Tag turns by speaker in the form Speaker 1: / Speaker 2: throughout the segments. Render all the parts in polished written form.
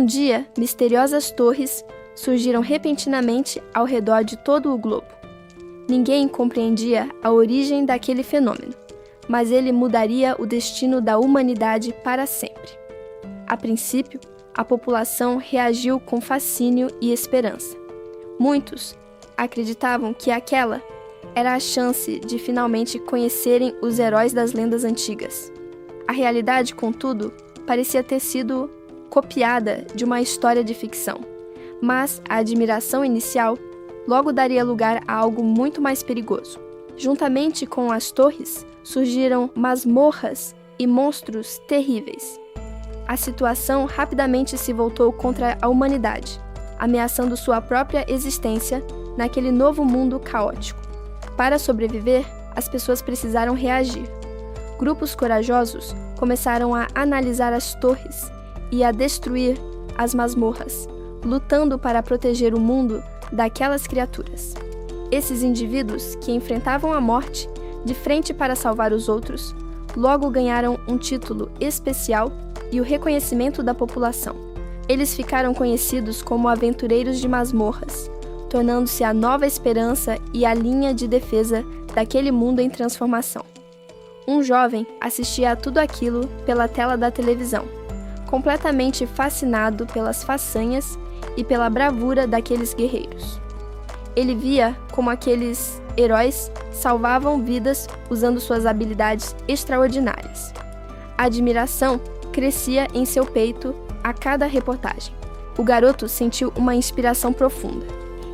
Speaker 1: dia, misteriosas torres surgiram repentinamente ao redor de todo o globo. Ninguém compreendia a origem daquele fenômeno, mas ele mudaria o destino da humanidade para sempre. A princípio, a população reagiu com fascínio e esperança. Muitos acreditavam que aquela era a chance de finalmente conhecerem os heróis das lendas antigas. A realidade, contudo, parecia ter sido copiada de uma história de ficção, mas a admiração inicial logo daria lugar a algo muito mais perigoso. Juntamente com as torres, surgiram masmorras e monstros terríveis. A situação rapidamente se voltou contra a humanidade, ameaçando sua própria existência naquele novo mundo caótico. Para sobreviver, as pessoas precisaram reagir. Grupos corajosos começaram a analisar as torres e a destruir as masmorras, lutando para proteger o mundo daquelas criaturas. Esses indivíduos, que enfrentavam a morte de frente para salvar os outros, logo ganharam um título especial e o reconhecimento da população. Eles ficaram conhecidos como aventureiros de masmorras, tornando-se a nova esperança e a linha de defesa daquele mundo em transformação. Um jovem assistia a tudo aquilo pela tela da televisão, completamente fascinado pelas façanhas e pela bravura daqueles guerreiros. Ele via como aqueles heróis salvavam vidas usando suas habilidades extraordinárias. A admiração crescia em seu peito a cada reportagem. O garoto sentiu uma inspiração profunda.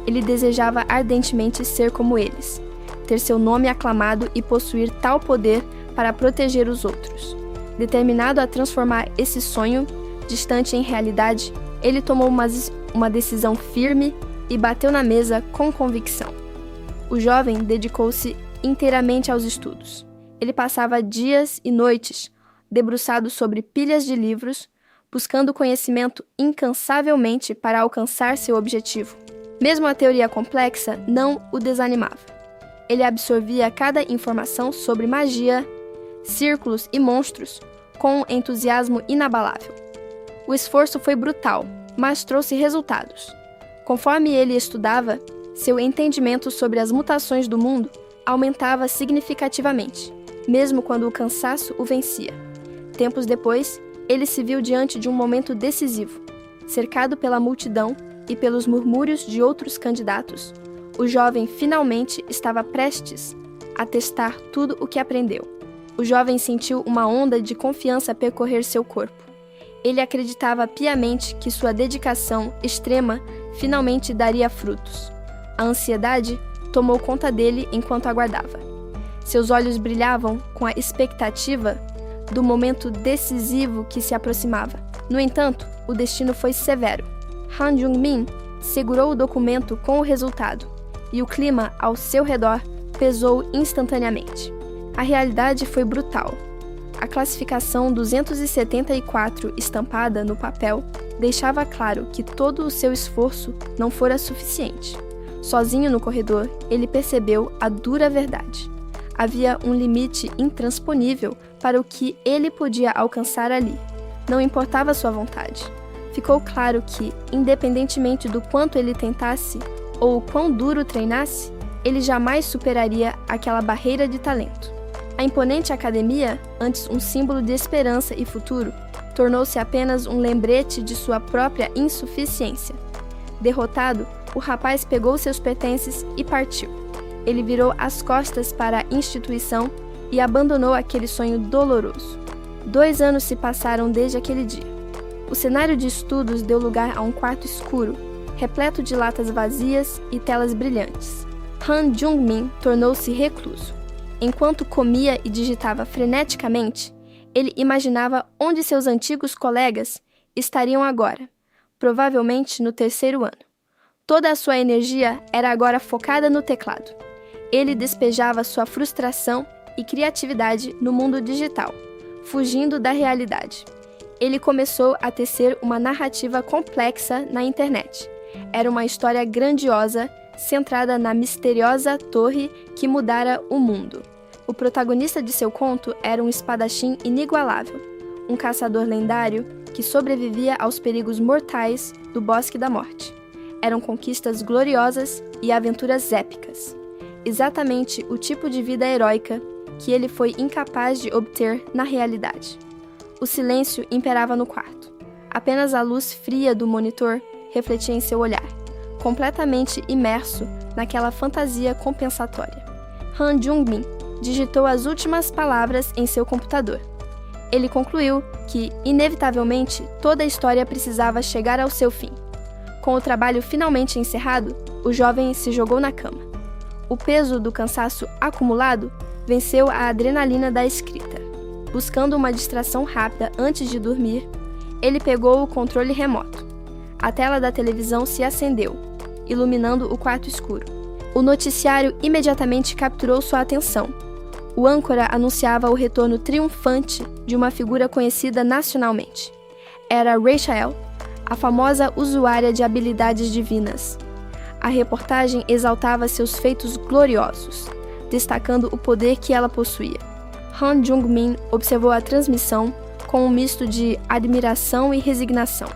Speaker 1: Ele desejava ardentemente ser como eles, ter seu nome aclamado e possuir tal poder para proteger os outros. Determinado a transformar esse sonho distante em realidade, ele tomou uma decisão firme e bateu na mesa com convicção. O jovem dedicou-se inteiramente aos estudos. Ele passava dias e noites debruçado sobre pilhas de livros, buscando conhecimento incansavelmente para alcançar seu objetivo. Mesmo a teoria complexa não o desanimava. Ele absorvia cada informação sobre magia, círculos e monstros com entusiasmo inabalável. O esforço foi brutal, mas trouxe resultados. Conforme ele estudava, seu entendimento sobre as mutações do mundo aumentava significativamente, mesmo quando o cansaço o vencia. Tempos depois, ele se viu diante de um momento decisivo. Cercado pela multidão e pelos murmúrios de outros candidatos, o jovem finalmente estava prestes a testar tudo o que aprendeu. O jovem sentiu uma onda de confiança percorrer seu corpo. Ele acreditava piamente que sua dedicação extrema finalmente daria frutos. A ansiedade tomou conta dele enquanto aguardava. Seus olhos brilhavam com a expectativa do momento decisivo que se aproximava. No entanto, o destino foi severo. Han Jung-min segurou o documento com o resultado, e o clima ao seu redor pesou instantaneamente. A realidade foi brutal. A classificação 274 estampada no papel deixava claro que todo o seu esforço não fora suficiente. Sozinho no corredor, ele percebeu a dura verdade. Havia um limite intransponível para o que ele podia alcançar ali. Não importava sua vontade. Ficou claro que, independentemente do quanto ele tentasse ou o quão duro treinasse, ele jamais superaria aquela barreira de talento. A imponente academia, antes um símbolo de esperança e futuro, tornou-se apenas um lembrete de sua própria insuficiência. Derrotado, o rapaz pegou seus pertences e partiu. Ele virou as costas para a instituição e abandonou aquele sonho doloroso. 2 anos se passaram desde aquele dia. O cenário de estudos deu lugar a um quarto escuro, repleto de latas vazias e telas brilhantes. Han Jung-min tornou-se recluso. Enquanto comia e digitava freneticamente, ele imaginava onde seus antigos colegas estariam agora, provavelmente no 3º ano. Toda a sua energia era agora focada no teclado. Ele despejava sua frustração e criatividade no mundo digital, fugindo da realidade. Ele começou a tecer uma narrativa complexa na internet. Era uma história grandiosa, centrada na misteriosa torre que mudara o mundo. O protagonista de seu conto era um espadachim inigualável, um caçador lendário que sobrevivia aos perigos mortais do Bosque da Morte. Eram conquistas gloriosas e aventuras épicas. Exatamente o tipo de vida heróica que ele foi incapaz de obter na realidade. O silêncio imperava no quarto. Apenas a luz fria do monitor refletia em seu olhar, completamente imerso naquela fantasia compensatória. Han Jung-min digitou as últimas palavras em seu computador. Ele concluiu que, inevitavelmente, toda a história precisava chegar ao seu fim. Com o trabalho finalmente encerrado, o jovem se jogou na cama. O peso do cansaço acumulado venceu a adrenalina da escrita. Buscando uma distração rápida antes de dormir, ele pegou o controle remoto. A tela da televisão se acendeu, iluminando o quarto escuro. O noticiário imediatamente capturou sua atenção. O âncora anunciava o retorno triunfante de uma figura conhecida nacionalmente. Era Rachel, a famosa usuária de habilidades divinas. A reportagem exaltava seus feitos gloriosos, destacando o poder que ela possuía. Han Jung-min observou a transmissão com um misto de admiração e resignação.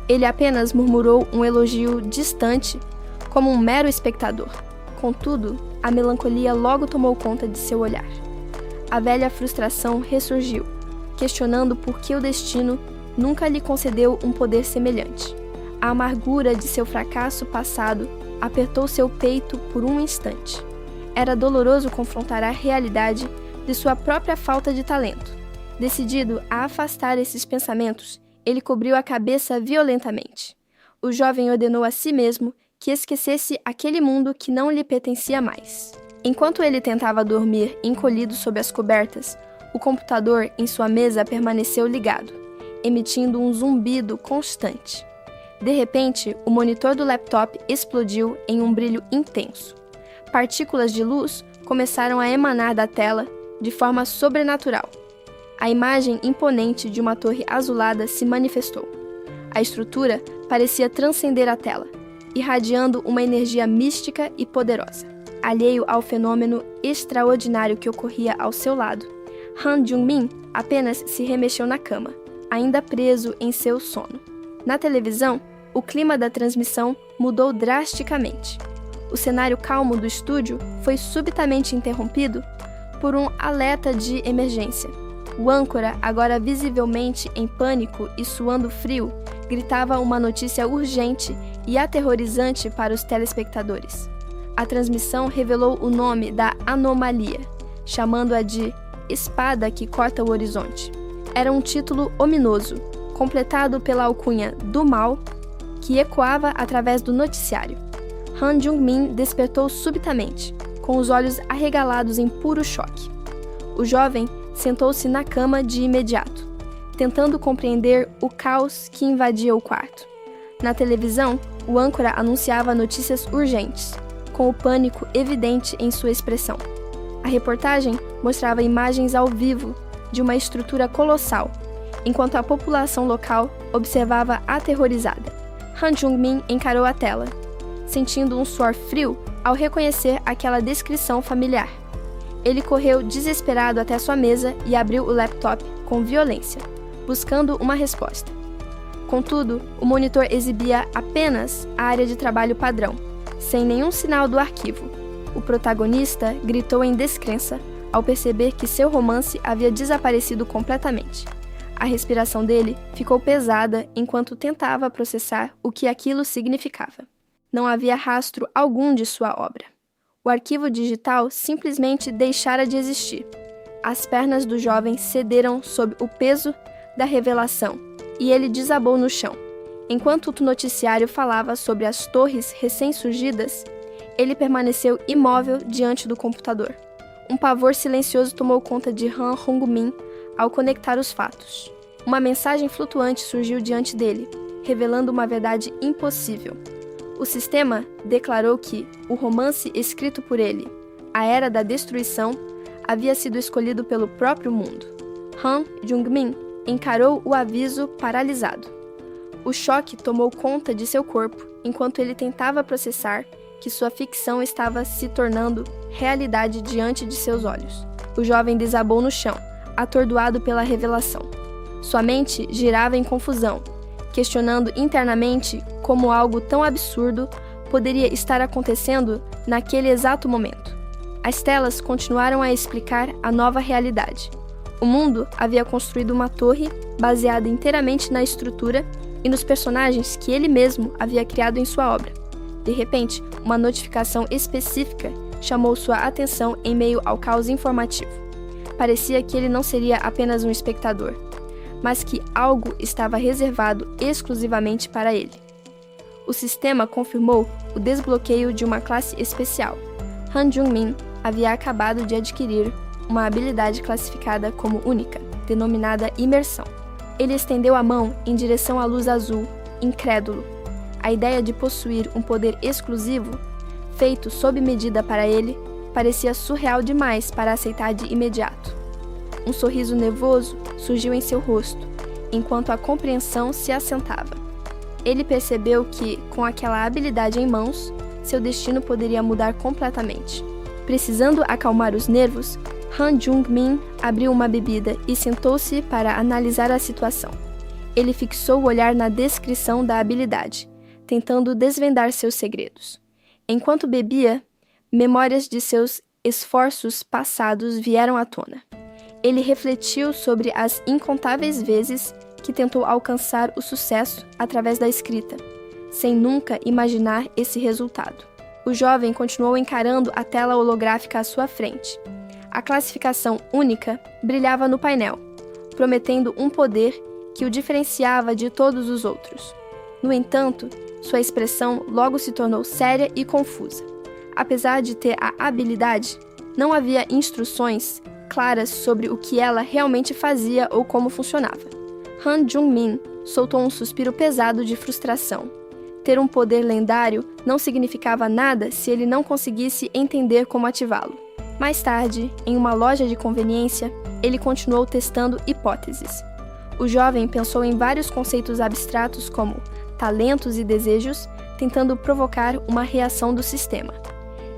Speaker 1: Ele apenas murmurou um elogio distante, como um mero espectador. Contudo, a melancolia logo tomou conta de seu olhar. A velha frustração ressurgiu, questionando por que o destino nunca lhe concedeu um poder semelhante. A amargura de seu fracasso passado apertou seu peito por um instante. Era doloroso confrontar a realidade de sua própria falta de talento. Decidido a afastar esses pensamentos, ele cobriu a cabeça violentamente. O jovem ordenou a si mesmo que esquecesse aquele mundo que não lhe pertencia mais. Enquanto ele tentava dormir encolhido sob as cobertas, o computador em sua mesa permaneceu ligado, emitindo um zumbido constante. De repente, o monitor do laptop explodiu em um brilho intenso. Partículas de luz começaram a emanar da tela de forma sobrenatural. A imagem imponente de uma torre azulada se manifestou. A estrutura parecia transcender a tela, irradiando uma energia mística e poderosa. Alheio ao fenômeno extraordinário que ocorria ao seu lado, Han Jung-min apenas se remexeu na cama, ainda preso em seu sono. Na televisão, o clima da transmissão mudou drasticamente. O cenário calmo do estúdio foi subitamente interrompido por um alerta de emergência. O âncora, agora visivelmente em pânico e suando frio, gritava uma notícia urgente e aterrorizante para os telespectadores. A transmissão revelou o nome da anomalia, chamando-a de Espada que Corta o Horizonte. Era um título ominoso, completado pela alcunha do mal, que ecoava através do noticiário. Han Jung-min despertou subitamente, com os olhos arregalados em puro choque. O jovem sentou-se na cama de imediato, tentando compreender o caos que invadia o quarto. Na televisão, o âncora anunciava notícias urgentes, com o pânico evidente em sua expressão. A reportagem mostrava imagens ao vivo de uma estrutura colossal, enquanto a população local observava aterrorizada. Han Jung-min encarou a tela, sentindo um suor frio ao reconhecer aquela descrição familiar. Ele correu desesperado até sua mesa e abriu o laptop com violência, buscando uma resposta. Contudo, o monitor exibia apenas a área de trabalho padrão, sem nenhum sinal do arquivo. O protagonista gritou em descrença ao perceber que seu romance havia desaparecido completamente. A respiração dele ficou pesada enquanto tentava processar o que aquilo significava. Não havia rastro algum de sua obra. O arquivo digital simplesmente deixara de existir. As pernas do jovem cederam sob o peso da revelação e ele desabou no chão. Enquanto o noticiário falava sobre as torres recém-surgidas, ele permaneceu imóvel diante do computador. Um pavor silencioso tomou conta de Han Jung-min ao conectar os fatos. Uma mensagem flutuante surgiu diante dele, revelando uma verdade impossível. O sistema declarou que o romance escrito por ele, A Era da Destruição, havia sido escolhido pelo próprio mundo. Han Jung-min encarou o aviso paralisado. O choque tomou conta de seu corpo enquanto ele tentava processar que sua ficção estava se tornando realidade diante de seus olhos. O jovem desabou no chão, atordoado pela revelação. Sua mente girava em confusão, questionando internamente como algo tão absurdo poderia estar acontecendo naquele exato momento. As telas continuaram a explicar a nova realidade. O mundo havia construído uma torre baseada inteiramente na estrutura e nos personagens que ele mesmo havia criado em sua obra. De repente, uma notificação específica chamou sua atenção em meio ao caos informativo. Parecia que ele não seria apenas um espectador, mas que algo estava reservado exclusivamente para ele. O sistema confirmou o desbloqueio de uma classe especial. Han Jung-min havia acabado de adquirir uma habilidade classificada como única, denominada imersão. Ele estendeu a mão em direção à luz azul, incrédulo. A ideia de possuir um poder exclusivo, feito sob medida para ele, parecia surreal demais para aceitar de imediato. Um sorriso nervoso surgiu em seu rosto, enquanto a compreensão se assentava. Ele percebeu que, com aquela habilidade em mãos, seu destino poderia mudar completamente. Precisando acalmar os nervos, Han Jung-min abriu uma bebida e sentou-se para analisar a situação. Ele fixou o olhar na descrição da habilidade, tentando desvendar seus segredos. Enquanto bebia, memórias de seus esforços passados vieram à tona. Ele refletiu sobre as incontáveis vezes que tentou alcançar o sucesso através da escrita, sem nunca imaginar esse resultado. O jovem continuou encarando a tela holográfica à sua frente. A classificação única brilhava no painel, prometendo um poder que o diferenciava de todos os outros. No entanto, sua expressão logo se tornou séria e confusa. Apesar de ter a habilidade, não havia instruções claras sobre o que ela realmente fazia ou como funcionava. Han Jung-min soltou um suspiro pesado de frustração. Ter um poder lendário não significava nada se ele não conseguisse entender como ativá-lo. Mais tarde, em uma loja de conveniência, ele continuou testando hipóteses. O jovem pensou em vários conceitos abstratos como talentos e desejos, tentando provocar uma reação do sistema.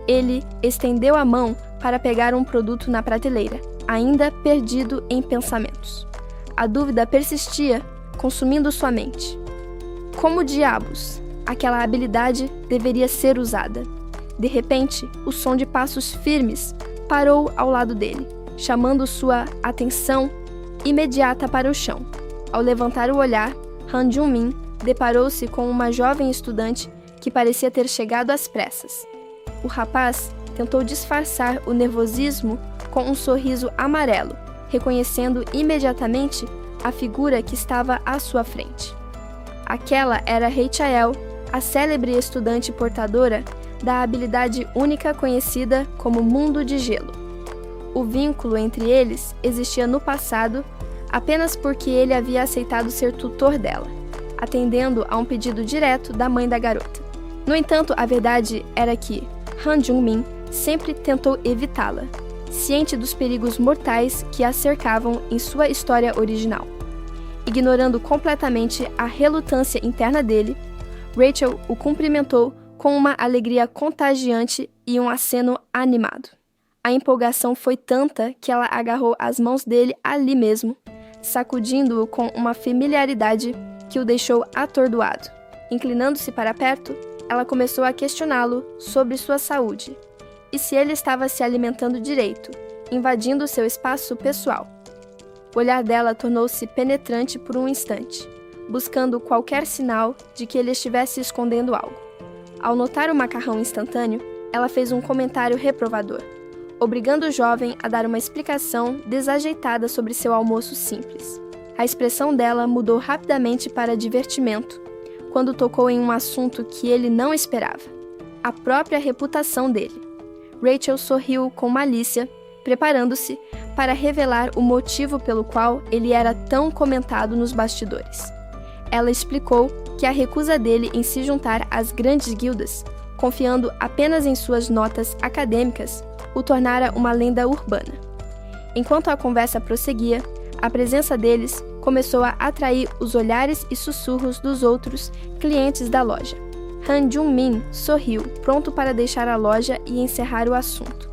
Speaker 1: Ele estendeu a mão para pegar um produto na prateleira, ainda perdido em pensamentos. A dúvida persistia, consumindo sua mente. Como diabos aquela habilidade deveria ser usada? De repente, o som de passos firmes parou ao lado dele, chamando sua atenção imediata para o chão. Ao levantar o olhar, Han Jung-min deparou-se com uma jovem estudante que parecia ter chegado às pressas. O rapaz tentou disfarçar o nervosismo com um sorriso amarelo, reconhecendo imediatamente a figura que estava à sua frente. Aquela era Heichael, a célebre estudante portadora da habilidade única conhecida como Mundo de Gelo. O vínculo entre eles existia no passado apenas porque ele havia aceitado ser tutor dela, atendendo a um pedido direto da mãe da garota. No entanto, a verdade era que Han Jung-min sempre tentou evitá-la, ciente dos perigos mortais que a cercavam em sua história original. Ignorando completamente a relutância interna dele, Rachel o cumprimentou com uma alegria contagiante e um aceno animado. A empolgação foi tanta que ela agarrou as mãos dele ali mesmo, sacudindo-o com uma familiaridade que o deixou atordoado. Inclinando-se para perto, ela começou a questioná-lo sobre sua saúde e se ele estava se alimentando direito, invadindo seu espaço pessoal. O olhar dela tornou-se penetrante por um instante, buscando qualquer sinal de que ele estivesse escondendo algo. Ao notar o macarrão instantâneo, ela fez um comentário reprovador, obrigando o jovem a dar uma explicação desajeitada sobre seu almoço simples. A expressão dela mudou rapidamente para divertimento, quando tocou em um assunto que ele não esperava: a própria reputação dele. Rachel sorriu com malícia, preparando-se para revelar o motivo pelo qual ele era tão comentado nos bastidores. Ela explicou que a recusa dele em se juntar às grandes guildas, confiando apenas em suas notas acadêmicas, o tornara uma lenda urbana. Enquanto a conversa prosseguia, a presença deles começou a atrair os olhares e sussurros dos outros clientes da loja. Han Jung-min sorriu, pronto para deixar a loja e encerrar o assunto.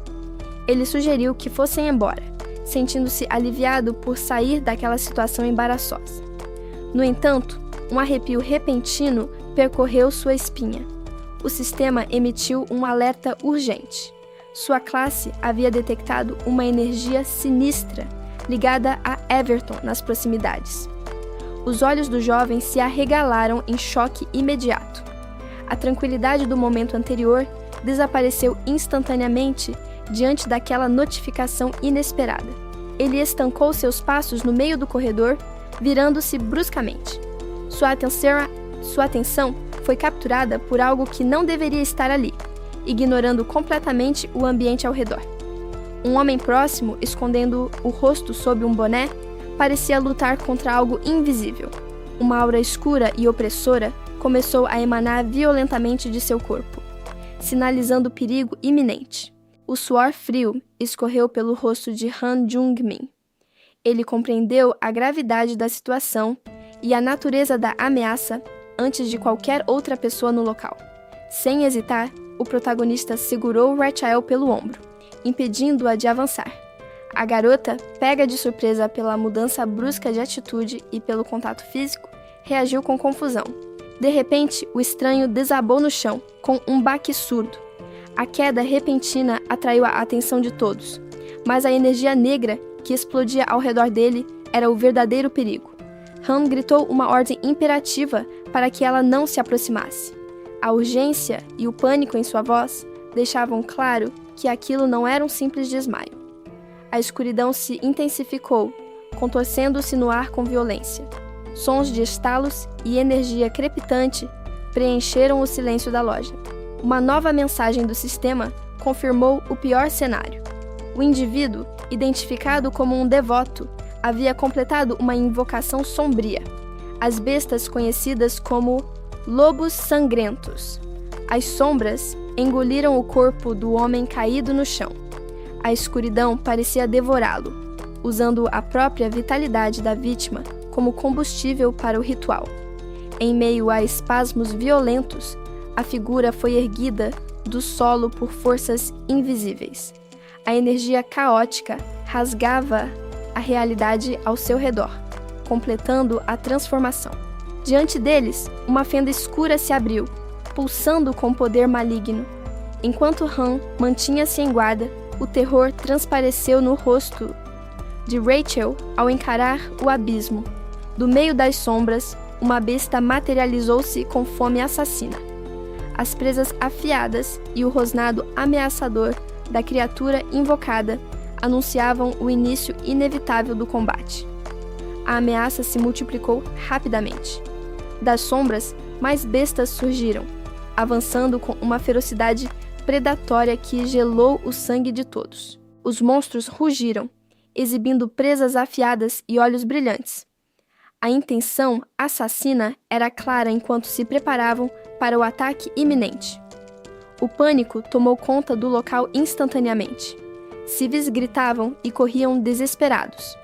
Speaker 1: Ele sugeriu que fossem embora, sentindo-se aliviado por sair daquela situação embaraçosa. No entanto, um arrepio repentino percorreu sua espinha. O sistema emitiu um alerta urgente. Sua classe havia detectado uma energia sinistra ligada a Everton nas proximidades. Os olhos do jovem se arregalaram em choque imediato. A tranquilidade do momento anterior desapareceu instantaneamente diante daquela notificação inesperada. Ele estancou seus passos no meio do corredor, virando-se bruscamente. Sua atenção foi capturada por algo que não deveria estar ali, ignorando completamente o ambiente ao redor. Um homem próximo, escondendo o rosto sob um boné, parecia lutar contra algo invisível. Uma aura escura e opressora começou a emanar violentamente de seu corpo, sinalizando perigo iminente. O suor frio escorreu pelo rosto de Han Jung-min. Ele compreendeu a gravidade da situação e a natureza da ameaça antes de qualquer outra pessoa no local. Sem hesitar, o protagonista segurou Rachel pelo ombro, impedindo-a de avançar. A garota, pega de surpresa pela mudança brusca de atitude e pelo contato físico, reagiu com confusão. De repente, o estranho desabou no chão, com um baque surdo. A queda repentina atraiu a atenção de todos, mas a energia negra que explodia ao redor dele era o verdadeiro perigo. Han gritou uma ordem imperativa para que ela não se aproximasse. A urgência e o pânico em sua voz deixavam claro que aquilo não era um simples desmaio. A escuridão se intensificou, contorcendo-se no ar com violência. Sons de estalos e energia crepitante preencheram o silêncio da loja. Uma nova mensagem do sistema confirmou o pior cenário. O indivíduo, identificado como um devoto, havia completado uma invocação sombria. As bestas conhecidas como lobos sangrentos. As sombras engoliram o corpo do homem caído no chão. A escuridão parecia devorá-lo, usando a própria vitalidade da vítima como combustível para o ritual. Em meio a espasmos violentos, a figura foi erguida do solo por forças invisíveis. A energia caótica rasgava a realidade ao seu redor, completando a transformação. Diante deles, uma fenda escura se abriu, pulsando com poder maligno. Enquanto Han mantinha-se em guarda, o terror transpareceu no rosto de Rachel ao encarar o abismo. Do meio das sombras, uma besta materializou-se com fome assassina. As presas afiadas e o rosnado ameaçador da criatura invocada anunciavam o início inevitável do combate. A ameaça se multiplicou rapidamente. Das sombras, mais bestas surgiram, avançando com uma ferocidade predatória que gelou o sangue de todos. Os monstros rugiram, exibindo presas afiadas e olhos brilhantes. A intenção assassina era clara enquanto se preparavam para o ataque iminente. O pânico tomou conta do local instantaneamente. Civis gritavam e corriam desesperados,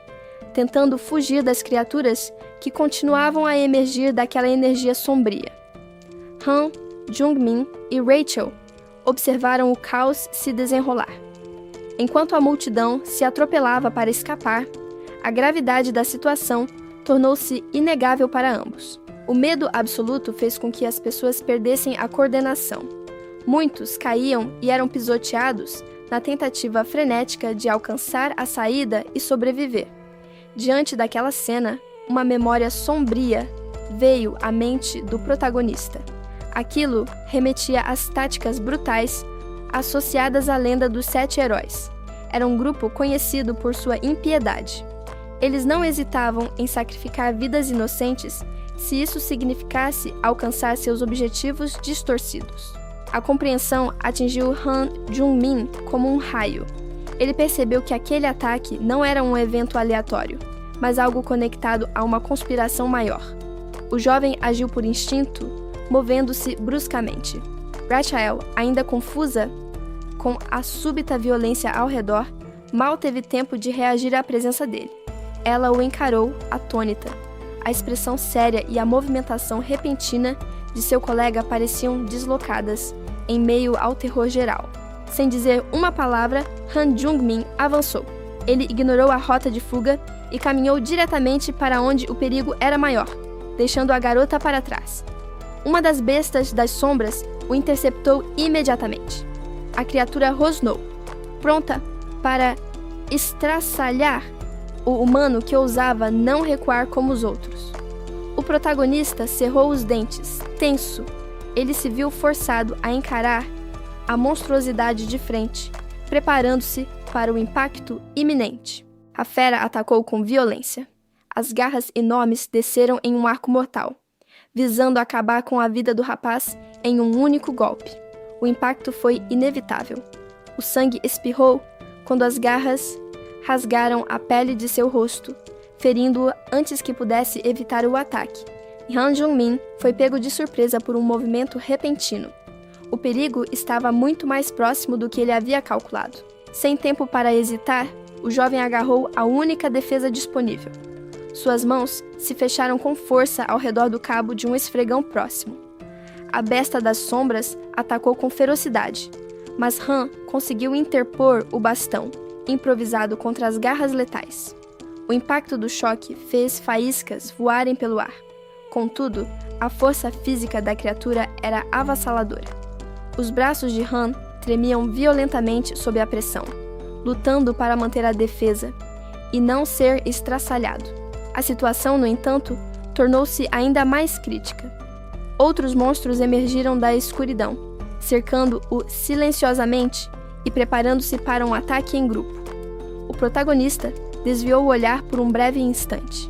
Speaker 1: tentando fugir das criaturas que continuavam a emergir daquela energia sombria. Han, Jung-min e Rachel observaram o caos se desenrolar. Enquanto a multidão se atropelava para escapar, a gravidade da situação tornou-se inegável para ambos. O medo absoluto fez com que as pessoas perdessem a coordenação. Muitos caíam e eram pisoteados na tentativa frenética de alcançar a saída e sobreviver. Diante daquela cena, uma memória sombria veio à mente do protagonista. Aquilo remetia às táticas brutais associadas à lenda dos 7 heróis. Era um grupo conhecido por sua impiedade. Eles não hesitavam em sacrificar vidas inocentes se isso significasse alcançar seus objetivos distorcidos. A compreensão atingiu Han Jung-min como um raio. Ele percebeu que aquele ataque não era um evento aleatório, mas algo conectado a uma conspiração maior. O jovem agiu por instinto, movendo-se bruscamente. Rachel, ainda confusa com a súbita violência ao redor, mal teve tempo de reagir à presença dele. Ela o encarou, atônita. A expressão séria e a movimentação repentina de seu colega pareciam deslocadas, em meio ao terror geral. Sem dizer uma palavra, Han Jung-min avançou. Ele ignorou a rota de fuga e caminhou diretamente para onde o perigo era maior, deixando a garota para trás. Uma das bestas das sombras o interceptou imediatamente. A criatura rosnou, pronta para estraçalhar o humano que ousava não recuar como os outros. O protagonista cerrou os dentes, tenso. Ele se viu forçado a encarar a monstruosidade de frente, preparando-se para o impacto iminente. A fera atacou com violência. As garras enormes desceram em um arco mortal, visando acabar com a vida do rapaz em um único golpe. O impacto foi inevitável. O sangue espirrou quando as garras rasgaram a pele de seu rosto, ferindo-o antes que pudesse evitar o ataque. Han Jung-min foi pego de surpresa por um movimento repentino. O perigo estava muito mais próximo do que ele havia calculado. Sem tempo para hesitar, o jovem agarrou a única defesa disponível. Suas mãos se fecharam com força ao redor do cabo de um esfregão próximo. A besta das sombras atacou com ferocidade, mas Han conseguiu interpor o bastão, improvisado contra as garras letais. O impacto do choque fez faíscas voarem pelo ar. Contudo, a força física da criatura era avassaladora. Os braços de Han tremiam violentamente sob a pressão, lutando para manter a defesa e não ser estraçalhado. A situação, no entanto, tornou-se ainda mais crítica. Outros monstros emergiram da escuridão, cercando-o silenciosamente e preparando-se para um ataque em grupo. O protagonista desviou o olhar por um breve instante.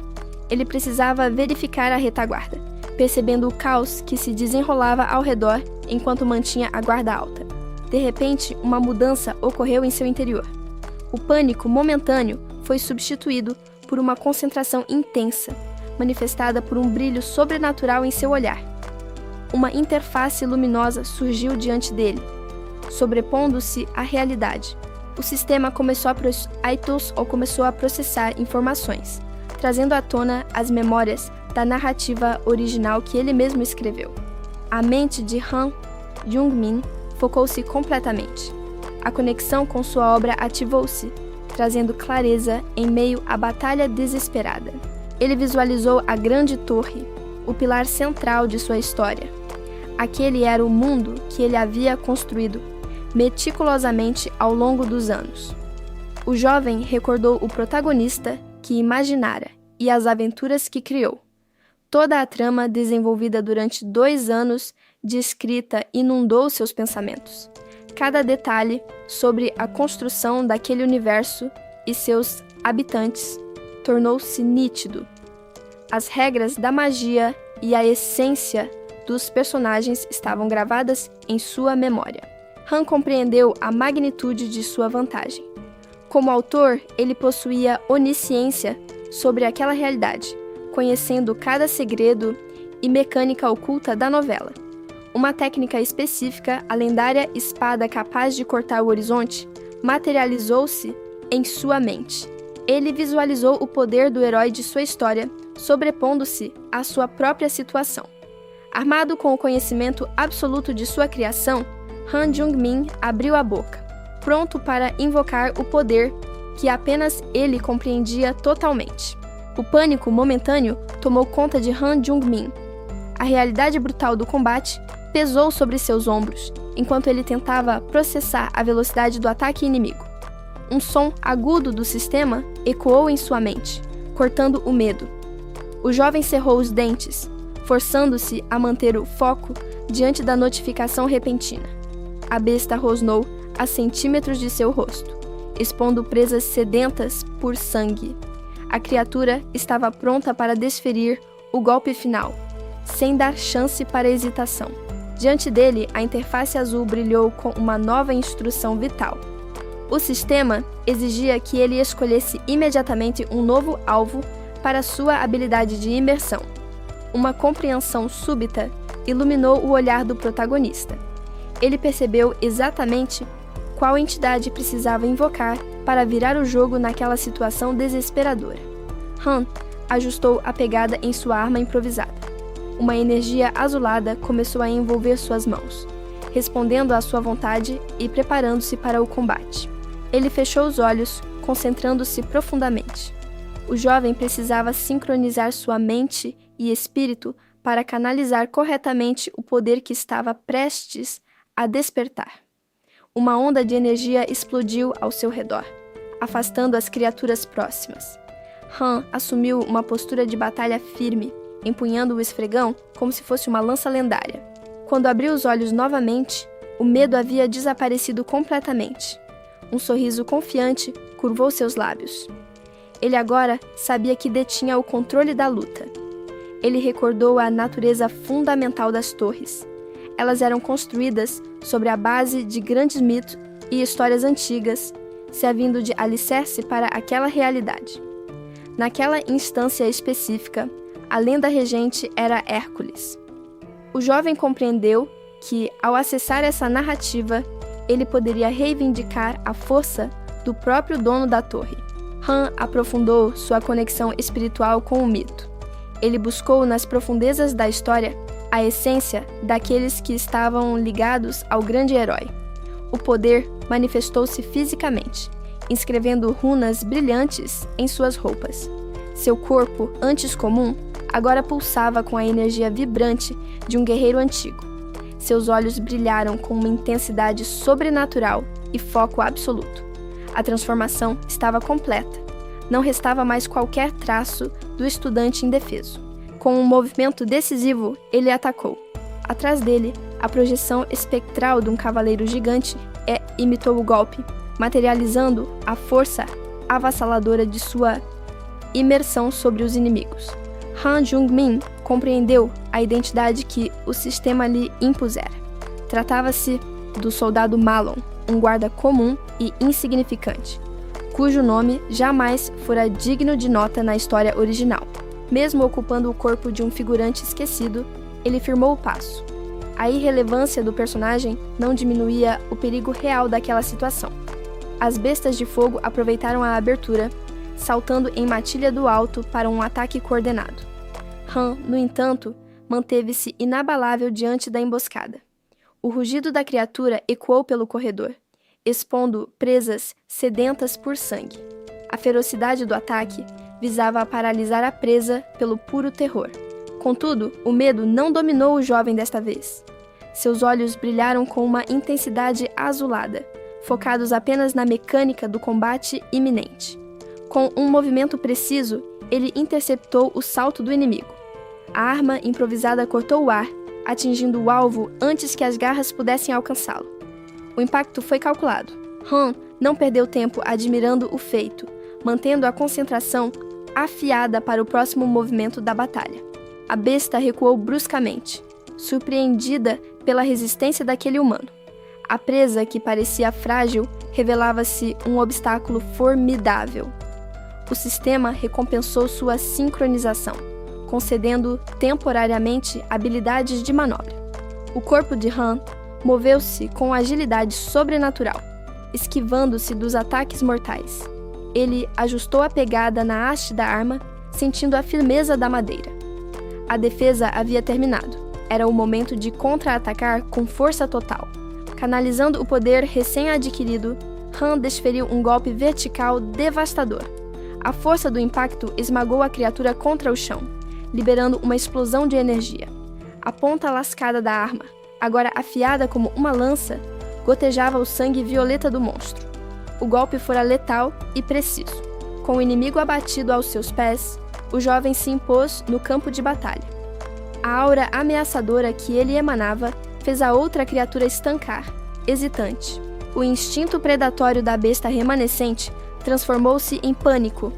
Speaker 1: Ele precisava verificar a retaguarda, percebendo o caos que se desenrolava ao redor enquanto mantinha a guarda alta. De repente, uma mudança ocorreu em seu interior. O pânico momentâneo foi substituído por uma concentração intensa, manifestada por um brilho sobrenatural em seu olhar. Uma interface luminosa surgiu diante dele, sobrepondo-se à realidade. O sistema começou a processar informações, trazendo à tona as memórias da narrativa original que ele mesmo escreveu. A mente de Han Jung-min focou-se completamente. A conexão com sua obra ativou-se, trazendo clareza em meio à batalha desesperada. Ele visualizou a grande torre, o pilar central de sua história. Aquele era o mundo que ele havia construído meticulosamente ao longo dos anos. O jovem recordou o protagonista que imaginara e as aventuras que criou. Toda a trama desenvolvida durante 2 anos de escrita inundou seus pensamentos. Cada detalhe sobre a construção daquele universo e seus habitantes tornou-se nítido. As regras da magia e a essência dos personagens estavam gravadas em sua memória. Han compreendeu a magnitude de sua vantagem. Como autor, ele possuía onisciência sobre aquela realidade, conhecendo cada segredo e mecânica oculta da novela. Uma técnica específica, a lendária espada capaz de cortar o horizonte, materializou-se em sua mente. Ele visualizou o poder do herói de sua história, sobrepondo-se à sua própria situação. Armado com o conhecimento absoluto de sua criação, Han Jung-min abriu a boca, pronto para invocar o poder que apenas ele compreendia totalmente. O pânico momentâneo tomou conta de Han Jung-min. A realidade brutal do combate pesou sobre seus ombros, enquanto ele tentava processar a velocidade do ataque inimigo. Um som agudo do sistema ecoou em sua mente, cortando o medo. O jovem cerrou os dentes, forçando-se a manter o foco diante da notificação repentina. A besta rosnou a centímetros de seu rosto, expondo presas sedentas por sangue. A criatura estava pronta para desferir o golpe final, sem dar chance para hesitação. Diante dele, a interface azul brilhou com uma nova instrução vital. O sistema exigia que ele escolhesse imediatamente um novo alvo para sua habilidade de imersão. Uma compreensão súbita iluminou o olhar do protagonista. Ele percebeu exatamente qual entidade precisava invocar para virar o jogo naquela situação desesperadora. Han ajustou a pegada em sua arma improvisada. Uma energia azulada começou a envolver suas mãos, respondendo à sua vontade e preparando-se para o combate. Ele fechou os olhos, concentrando-se profundamente. O jovem precisava sincronizar sua mente e espírito para canalizar corretamente o poder que estava prestes a despertar. Uma onda de energia explodiu ao seu redor, afastando as criaturas próximas. Han assumiu uma postura de batalha firme, empunhando o esfregão como se fosse uma lança lendária. Quando abriu os olhos novamente, o medo havia desaparecido completamente. Um sorriso confiante curvou seus lábios. Ele agora sabia que detinha o controle da luta. Ele recordou a natureza fundamental das torres. Elas eram construídas sobre a base de grandes mitos e histórias antigas, servindo de alicerce para aquela realidade. Naquela instância específica, a lenda regente era Hércules. O jovem compreendeu que, ao acessar essa narrativa, ele poderia reivindicar a força do próprio dono da torre. Han aprofundou sua conexão espiritual com o mito. Ele buscou nas profundezas da história a essência daqueles que estavam ligados ao grande herói. O poder manifestou-se fisicamente, inscrevendo runas brilhantes em suas roupas. Seu corpo, antes comum, agora pulsava com a energia vibrante de um guerreiro antigo. Seus olhos brilharam com uma intensidade sobrenatural e foco absoluto. A transformação estava completa. Não restava mais qualquer traço do estudante indefeso. Com um movimento decisivo, ele atacou. Atrás dele, a projeção espectral de um cavaleiro gigante imitou o golpe, materializando a força avassaladora de sua imersão sobre os inimigos. Han Jung-min compreendeu a identidade que o sistema lhe impusera. Tratava-se do soldado Malon, um guarda comum e insignificante, cujo nome jamais fora digno de nota na história original. Mesmo ocupando o corpo de um figurante esquecido, ele firmou o passo. A irrelevância do personagem não diminuía o perigo real daquela situação. As bestas de fogo aproveitaram a abertura, saltando em matilha do alto para um ataque coordenado. Han, no entanto, manteve-se inabalável diante da emboscada. O rugido da criatura ecoou pelo corredor, expondo presas sedentas por sangue. A ferocidade do ataque visava paralisar a presa pelo puro terror. Contudo, o medo não dominou o jovem desta vez. Seus olhos brilharam com uma intensidade azulada, focados apenas na mecânica do combate iminente. Com um movimento preciso, ele interceptou o salto do inimigo. A arma improvisada cortou o ar, atingindo o alvo antes que as garras pudessem alcançá-lo. O impacto foi calculado. Han não perdeu tempo admirando o feito, mantendo a concentração afiada para o próximo movimento da batalha. A besta recuou bruscamente, surpreendida pela resistência daquele humano. A presa, que parecia frágil, revelava-se um obstáculo formidável. O sistema recompensou sua sincronização, concedendo temporariamente habilidades de manobra. O corpo de Han moveu-se com agilidade sobrenatural, esquivando-se dos ataques mortais. Ele ajustou a pegada na haste da arma, sentindo a firmeza da madeira. A defesa havia terminado. Era o momento de contra-atacar com força total. Canalizando o poder recém-adquirido, Han desferiu um golpe vertical devastador. A força do impacto esmagou a criatura contra o chão, liberando uma explosão de energia. A ponta lascada da arma, agora afiada como uma lança, gotejava o sangue violeta do monstro. O golpe fora letal e preciso. Com o inimigo abatido aos seus pés, o jovem se impôs no campo de batalha. A aura ameaçadora que ele emanava fez a outra criatura estancar, hesitante. O instinto predatório da besta remanescente transformou-se em pânico.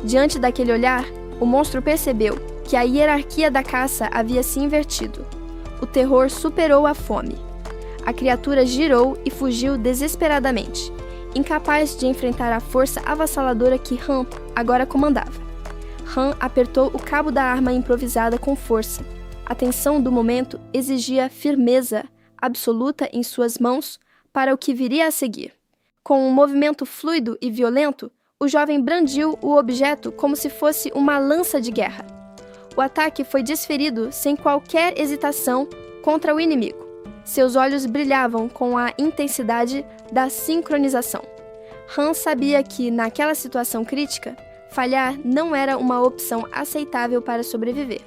Speaker 1: Diante daquele olhar, o monstro percebeu que a hierarquia da caça havia se invertido. O terror superou a fome. A criatura girou e fugiu desesperadamente, incapaz de enfrentar a força avassaladora que Han agora comandava. Han apertou o cabo da arma improvisada com força. A tensão do momento exigia firmeza absoluta em suas mãos para o que viria a seguir. Com um movimento fluido e violento, o jovem brandiu o objeto como se fosse uma lança de guerra. O ataque foi desferido sem qualquer hesitação contra o inimigo. Seus olhos brilhavam com a intensidade da sincronização. Han sabia que, naquela situação crítica, falhar não era uma opção aceitável para sobreviver.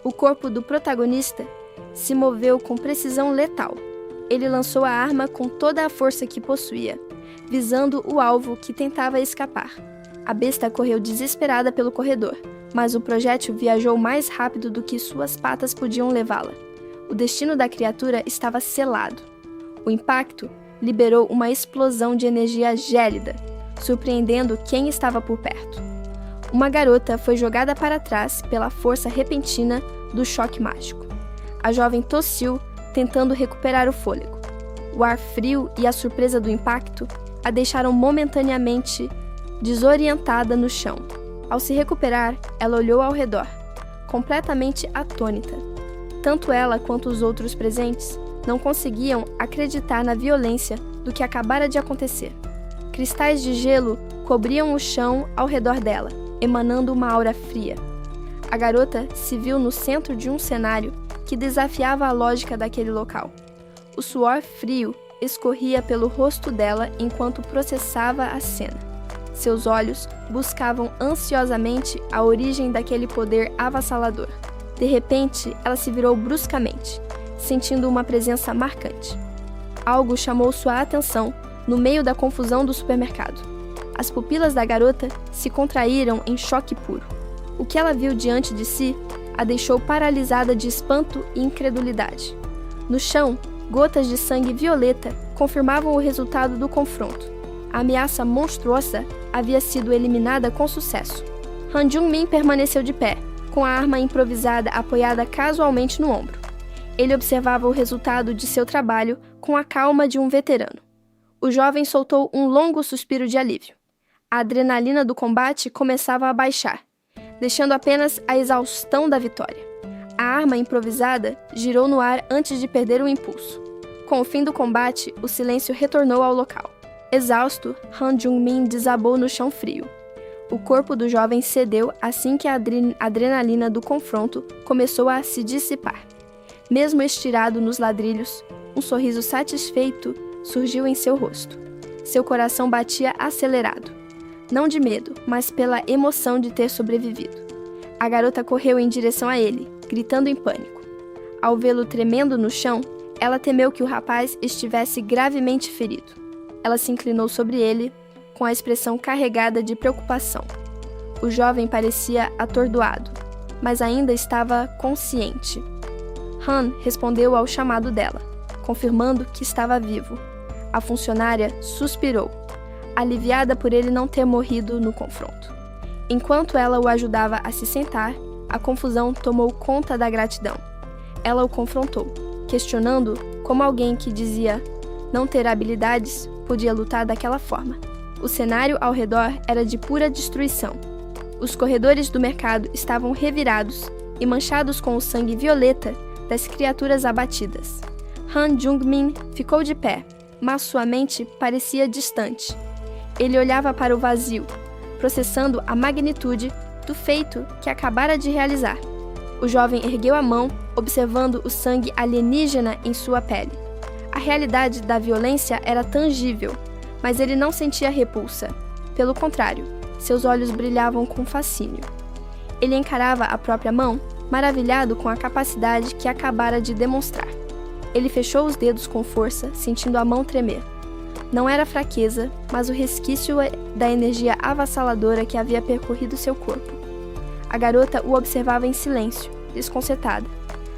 Speaker 1: O corpo do protagonista se moveu com precisão letal. Ele lançou a arma com toda a força que possuía, visando o alvo que tentava escapar. A besta correu desesperada pelo corredor, mas o projétil viajou mais rápido do que suas patas podiam levá-la. O destino da criatura estava selado. O impacto liberou uma explosão de energia gélida, surpreendendo quem estava por perto. Uma garota foi jogada para trás pela força repentina do choque mágico. A jovem tossiu, tentando recuperar o fôlego. O ar frio e a surpresa do impacto a deixaram momentaneamente desorientada no chão. Ao se recuperar, ela olhou ao redor, completamente atônita. Tanto ela quanto os outros presentes não conseguiam acreditar na violência do que acabara de acontecer. Cristais de gelo cobriam o chão ao redor dela, emanando uma aura fria. A garota se viu no centro de um cenário que desafiava a lógica daquele local. O suor frio escorria pelo rosto dela enquanto processava a cena. Seus olhos buscavam ansiosamente a origem daquele poder avassalador. De repente, ela se virou bruscamente, sentindo uma presença marcante. Algo chamou sua atenção no meio da confusão do supermercado. As pupilas da garota se contraíram em choque puro. O que ela viu diante de si a deixou paralisada de espanto e incredulidade. No chão, gotas de sangue violeta confirmavam o resultado do confronto. A ameaça monstruosa havia sido eliminada com sucesso. Han Jung-min permaneceu de pé, com a arma improvisada apoiada casualmente no ombro. Ele observava o resultado de seu trabalho com a calma de um veterano. O jovem soltou um longo suspiro de alívio. A adrenalina do combate começava a baixar, deixando apenas a exaustão da vitória. A arma improvisada girou no ar antes de perder o impulso. Com o fim do combate, o silêncio retornou ao local. Exausto, Han Jung-min desabou no chão frio. O corpo do jovem cedeu assim que a adrenalina do confronto começou a se dissipar. Mesmo estirado nos ladrilhos, um sorriso satisfeito surgiu em seu rosto. Seu coração batia acelerado. Não de medo, mas pela emoção de ter sobrevivido. A garota correu em direção a ele, gritando em pânico. Ao vê-lo tremendo no chão, ela temeu que o rapaz estivesse gravemente ferido. Ela se inclinou sobre ele, com a expressão carregada de preocupação. O jovem parecia atordoado, mas ainda estava consciente. Han respondeu ao chamado dela, confirmando que estava vivo. A funcionária suspirou, aliviada por ele não ter morrido no confronto. Enquanto ela o ajudava a se sentar, a confusão tomou conta da gratidão. Ela o confrontou, questionando como alguém que dizia não ter habilidades podia lutar daquela forma. O cenário ao redor era de pura destruição. Os corredores do mercado estavam revirados e manchados com o sangue violeta das criaturas abatidas. Han Jung-min ficou de pé, mas sua mente parecia distante. Ele olhava para o vazio, processando a magnitude do feito que acabara de realizar. O jovem ergueu a mão, observando o sangue alienígena em sua pele. A realidade da violência era tangível, mas ele não sentia repulsa. Pelo contrário, seus olhos brilhavam com fascínio. Ele encarava a própria mão, maravilhado com a capacidade que acabara de demonstrar. Ele fechou os dedos com força, sentindo a mão tremer. Não era fraqueza, mas o resquício da energia avassaladora que havia percorrido seu corpo. A garota o observava em silêncio, desconcertada.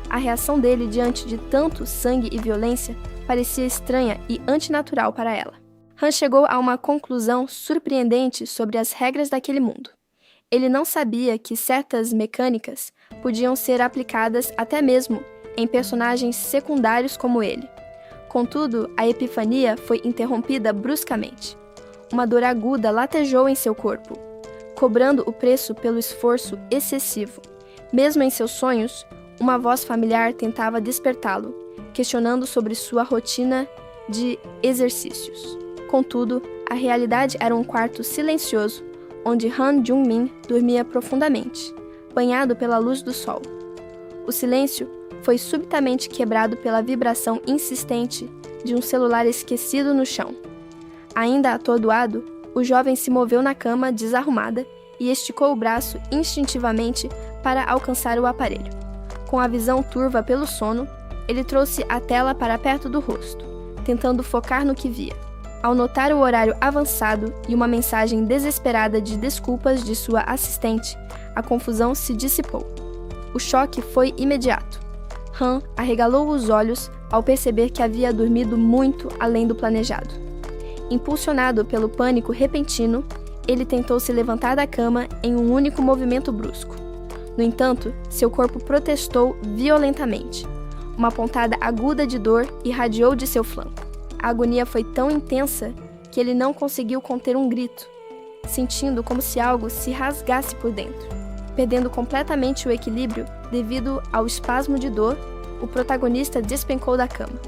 Speaker 1: A reação dele diante de tanto sangue e violência parecia estranha e antinatural para ela. Han chegou a uma conclusão surpreendente sobre as regras daquele mundo. Ele não sabia que certas mecânicas podiam ser aplicadas até mesmo em personagens secundários como ele. Contudo, a epifania foi interrompida bruscamente. Uma dor aguda latejou em seu corpo, cobrando o preço pelo esforço excessivo. Mesmo em seus sonhos, uma voz familiar tentava despertá-lo, questionando sobre sua rotina de exercícios. Contudo, a realidade era um quarto silencioso, onde Han Jung-min dormia profundamente, banhado pela luz do sol. O silêncio foi subitamente quebrado pela vibração insistente de um celular esquecido no chão. Ainda atordoado, O jovem se moveu na cama desarrumada e esticou o braço instintivamente para alcançar o aparelho. Com a visão turva pelo sono, ele trouxe a tela para perto do rosto, tentando focar no que via. Ao notar o horário avançado e uma mensagem desesperada de desculpas de sua assistente, a confusão se dissipou. O choque foi imediato. Han arregalou os olhos ao perceber que havia dormido muito além do planejado. Impulsionado pelo pânico repentino, ele tentou se levantar da cama em um único movimento brusco. No entanto, seu corpo protestou violentamente. Uma pontada aguda de dor irradiou de seu flanco. A agonia foi tão intensa que ele não conseguiu conter um grito, sentindo como se algo se rasgasse por dentro. Perdendo completamente o equilíbrio devido ao espasmo de dor, o protagonista despencou da cama.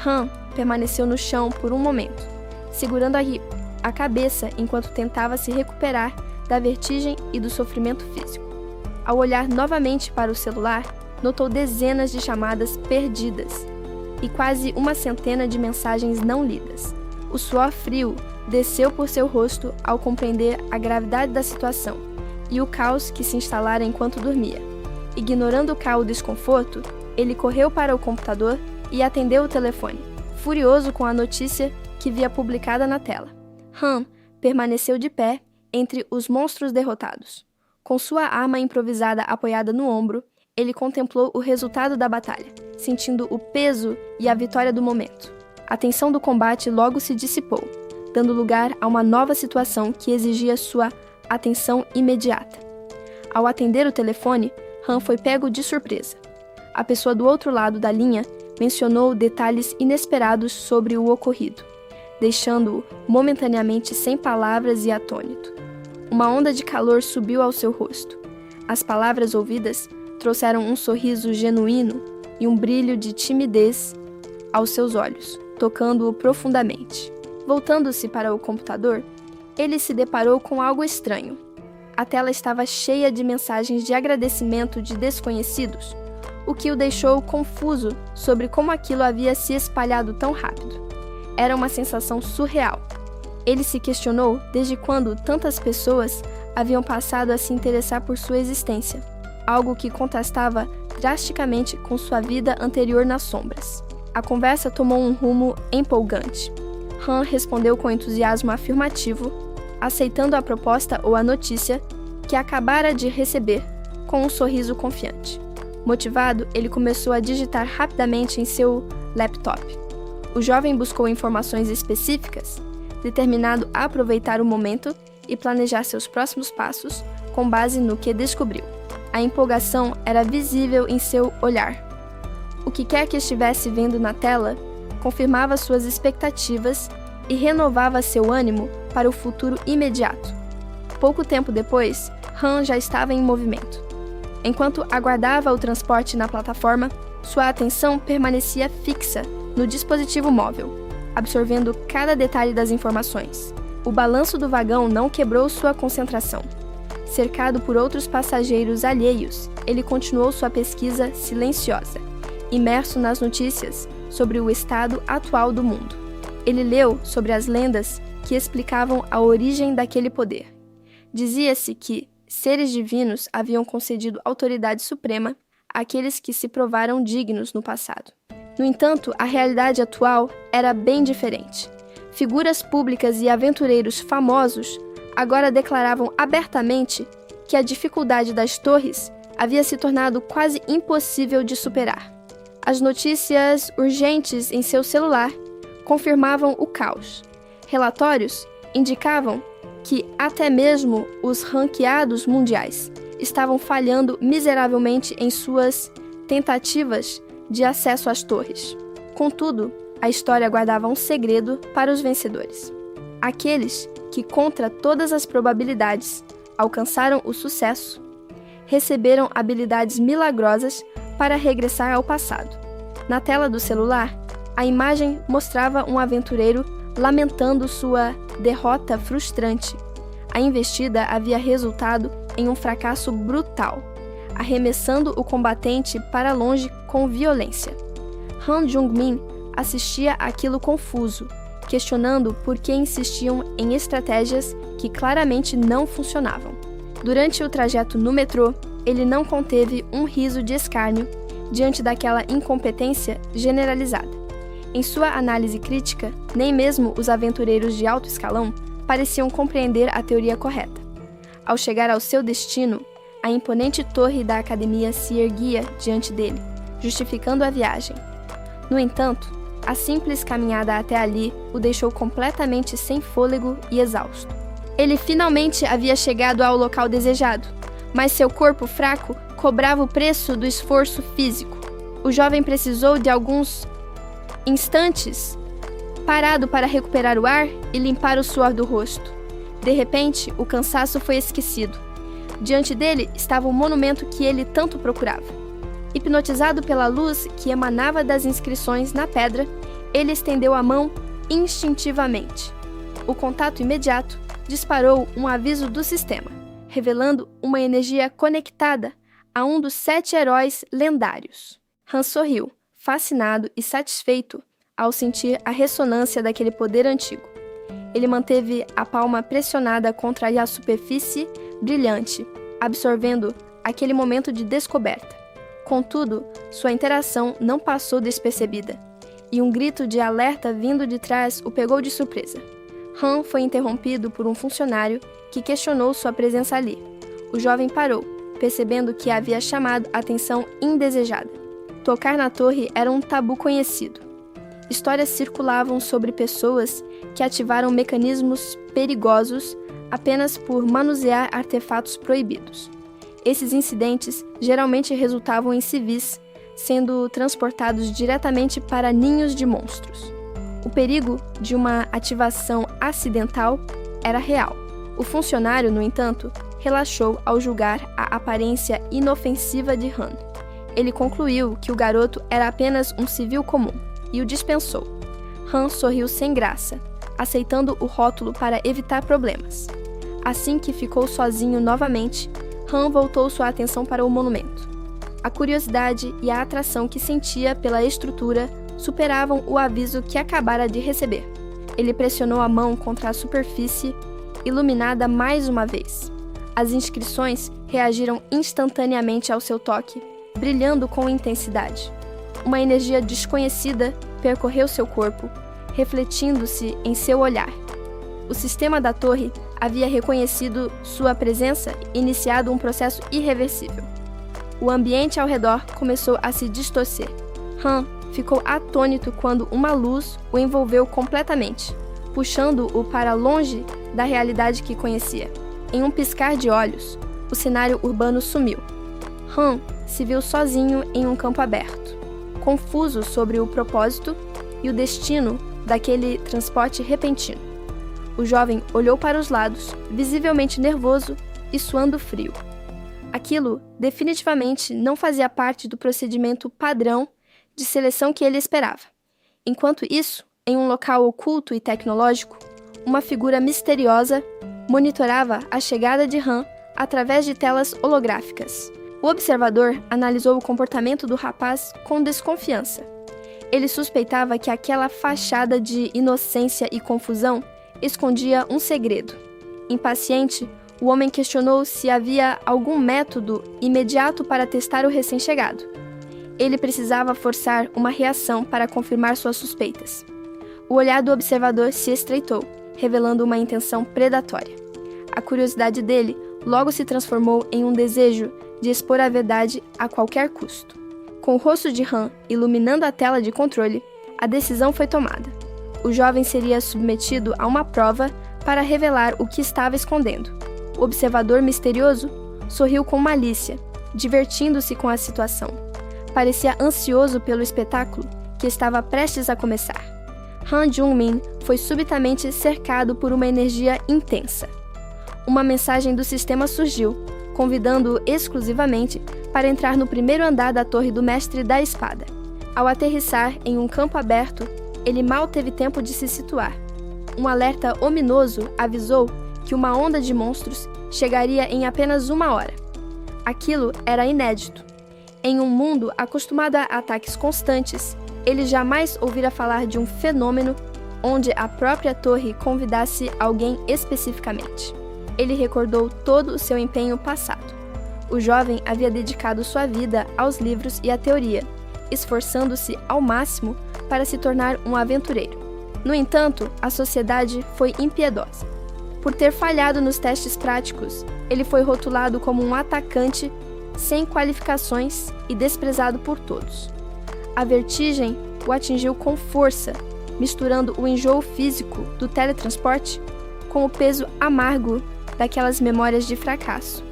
Speaker 1: Han permaneceu no chão por um momento, segurando a cabeça enquanto tentava se recuperar da vertigem e do sofrimento físico. Ao olhar novamente para o celular, notou dezenas de chamadas perdidas e quase uma centena de mensagens não lidas. O suor frio desceu por seu rosto ao compreender a gravidade da situação e o caos que se instalara enquanto dormia. Ignorando o calmo desconforto, ele correu para o computador e atendeu o telefone, furioso com a notícia que via publicada na tela. Han permaneceu de pé entre os monstros derrotados. Com sua arma improvisada apoiada no ombro, ele contemplou o resultado da batalha, sentindo o peso e a vitória do momento. A tensão do combate logo se dissipou, dando lugar a uma nova situação que exigia sua atenção imediata. Ao atender o telefone, Han foi pego de surpresa. A pessoa do outro lado da linha mencionou detalhes inesperados sobre o ocorrido, deixando-o momentaneamente sem palavras e atônito. Uma onda de calor subiu ao seu rosto. As palavras ouvidas trouxeram um sorriso genuíno e um brilho de timidez aos seus olhos, tocando-o profundamente. Voltando-se para o computador, ele se deparou com algo estranho. A tela estava cheia de mensagens de agradecimento de desconhecidos, o que o deixou confuso sobre como aquilo havia se espalhado tão rápido. Era uma sensação surreal. Ele se questionou desde quando tantas pessoas haviam passado a se interessar por sua existência, algo que contrastava drasticamente com sua vida anterior nas sombras. A conversa tomou um rumo empolgante. Han respondeu com entusiasmo afirmativo, aceitando a proposta ou a notícia que acabara de receber, com um sorriso confiante. Motivado, ele começou a digitar rapidamente em seu laptop. O jovem buscou informações específicas, determinado a aproveitar o momento e planejar seus próximos passos com base no que descobriu. A empolgação era visível em seu olhar. O que quer que estivesse vendo na tela confirmava suas expectativas e renovava seu ânimo para o futuro imediato. Pouco tempo depois, Han já estava em movimento. Enquanto aguardava o transporte na plataforma, sua atenção permanecia fixa no dispositivo móvel, absorvendo cada detalhe das informações. O balanço do vagão não quebrou sua concentração. Cercado por outros passageiros alheios, ele continuou sua pesquisa silenciosa, imerso nas notícias sobre o estado atual do mundo. Ele leu sobre as lendas que explicavam a origem daquele poder. Dizia-se que seres divinos haviam concedido autoridade suprema àqueles que se provaram dignos no passado. No entanto, a realidade atual era bem diferente. Figuras públicas e aventureiros famosos agora declaravam abertamente que a dificuldade das torres havia se tornado quase impossível de superar. As notícias urgentes em seu celular confirmavam o caos. Relatórios indicavam que até mesmo os ranqueados mundiais estavam falhando miseravelmente em suas tentativas de acesso às torres. Contudo, a história guardava um segredo para os vencedores. Aqueles que, contra todas as probabilidades, alcançaram o sucesso, receberam habilidades milagrosas para regressar ao passado. Na tela do celular, a imagem mostrava um aventureiro lamentando sua derrota frustrante. A investida havia resultado em um fracasso brutal, arremessando o combatente para longe com violência. Han Jung-min assistia àquilo confuso, questionando por que insistiam em estratégias que claramente não funcionavam. Durante o trajeto no metrô, ele não conteve um riso de escárnio diante daquela incompetência generalizada. Em sua análise crítica, nem mesmo os aventureiros de alto escalão pareciam compreender a teoria correta. Ao chegar ao seu destino, a imponente torre da academia se erguia diante dele, justificando a viagem. No entanto, a simples caminhada até ali o deixou completamente sem fôlego e exausto. Ele finalmente havia chegado ao local desejado, mas seu corpo fraco cobrava o preço do esforço físico. O jovem precisou de alguns instantes parado para recuperar o ar e limpar o suor do rosto. De repente, o cansaço foi esquecido. Diante dele estava o monumento que ele tanto procurava. Hipnotizado pela luz que emanava das inscrições na pedra, ele estendeu a mão instintivamente. O contato imediato disparou um aviso do sistema, revelando uma energia conectada a um dos 7 heróis lendários. Han sorriu, fascinado e satisfeito ao sentir a ressonância daquele poder antigo. Ele manteve a palma pressionada contra a superfície brilhante, absorvendo aquele momento de descoberta. Contudo, sua interação não passou despercebida, e um grito de alerta vindo de trás o pegou de surpresa. Han foi interrompido por um funcionário que questionou sua presença ali. O jovem parou, percebendo que havia chamado atenção indesejada. Tocar na torre era um tabu conhecido. Histórias circulavam sobre pessoas que ativaram mecanismos perigosos apenas por manusear artefatos proibidos. Esses incidentes geralmente resultavam em civis sendo transportados diretamente para ninhos de monstros. O perigo de uma ativação acidental era real. O funcionário, no entanto, relaxou ao julgar a aparência inofensiva de Han. Ele concluiu que o garoto era apenas um civil comum e o dispensou. Han sorriu sem graça, aceitando o rótulo para evitar problemas. Assim que ficou sozinho novamente, Han voltou sua atenção para o monumento. A curiosidade e a atração que sentia pela estrutura superavam o aviso que acabara de receber. Ele pressionou a mão contra a superfície, iluminada mais uma vez. As inscrições reagiram instantaneamente ao seu toque, brilhando com intensidade. Uma energia desconhecida percorreu seu corpo, refletindo-se em seu olhar. O sistema da torre havia reconhecido sua presença e iniciado um processo irreversível. O ambiente ao redor começou a se distorcer. Han ficou atônito quando uma luz o envolveu completamente, puxando-o para longe da realidade que conhecia. Em um piscar de olhos, o cenário urbano sumiu. Han se viu sozinho em um campo aberto, confuso sobre o propósito e o destino daquele transporte repentino. O jovem olhou para os lados, visivelmente nervoso e suando frio. Aquilo definitivamente não fazia parte do procedimento padrão de seleção que ele esperava. Enquanto isso, em um local oculto e tecnológico, uma figura misteriosa monitorava a chegada de Han através de telas holográficas. O observador analisou o comportamento do rapaz com desconfiança. Ele suspeitava que aquela fachada de inocência e confusão escondia um segredo. Impaciente, o homem questionou se havia algum método imediato para testar o recém-chegado. Ele precisava forçar uma reação para confirmar suas suspeitas. O olhar do observador se estreitou, revelando uma intenção predatória. A curiosidade dele logo se transformou em um desejo de expor a verdade a qualquer custo. Com o rosto de Han iluminando a tela de controle, a decisão foi tomada. O jovem seria submetido a uma prova para revelar o que estava escondendo. O observador misterioso sorriu com malícia, divertindo-se com a situação. Parecia ansioso pelo espetáculo que estava prestes a começar. Han Jung-min foi subitamente cercado por uma energia intensa. Uma mensagem do sistema surgiu, convidando-o exclusivamente para entrar no primeiro andar da Torre do Mestre da Espada. Ao aterrissar em um campo aberto, ele mal teve tempo de se situar. Um alerta ominoso avisou que uma onda de monstros chegaria em apenas 1 hora. Aquilo era inédito. Em um mundo acostumado a ataques constantes, ele jamais ouvira falar de um fenômeno onde a própria torre convidasse alguém especificamente. Ele recordou todo o seu empenho passado. O jovem havia dedicado sua vida aos livros e à teoria, esforçando-se ao máximo para se tornar um aventureiro. No entanto, a sociedade foi impiedosa. Por ter falhado nos testes práticos, ele foi rotulado como um atacante sem qualificações e desprezado por todos. A vertigem o atingiu com força, misturando o enjoo físico do teletransporte com o peso amargo daquelas memórias de fracasso.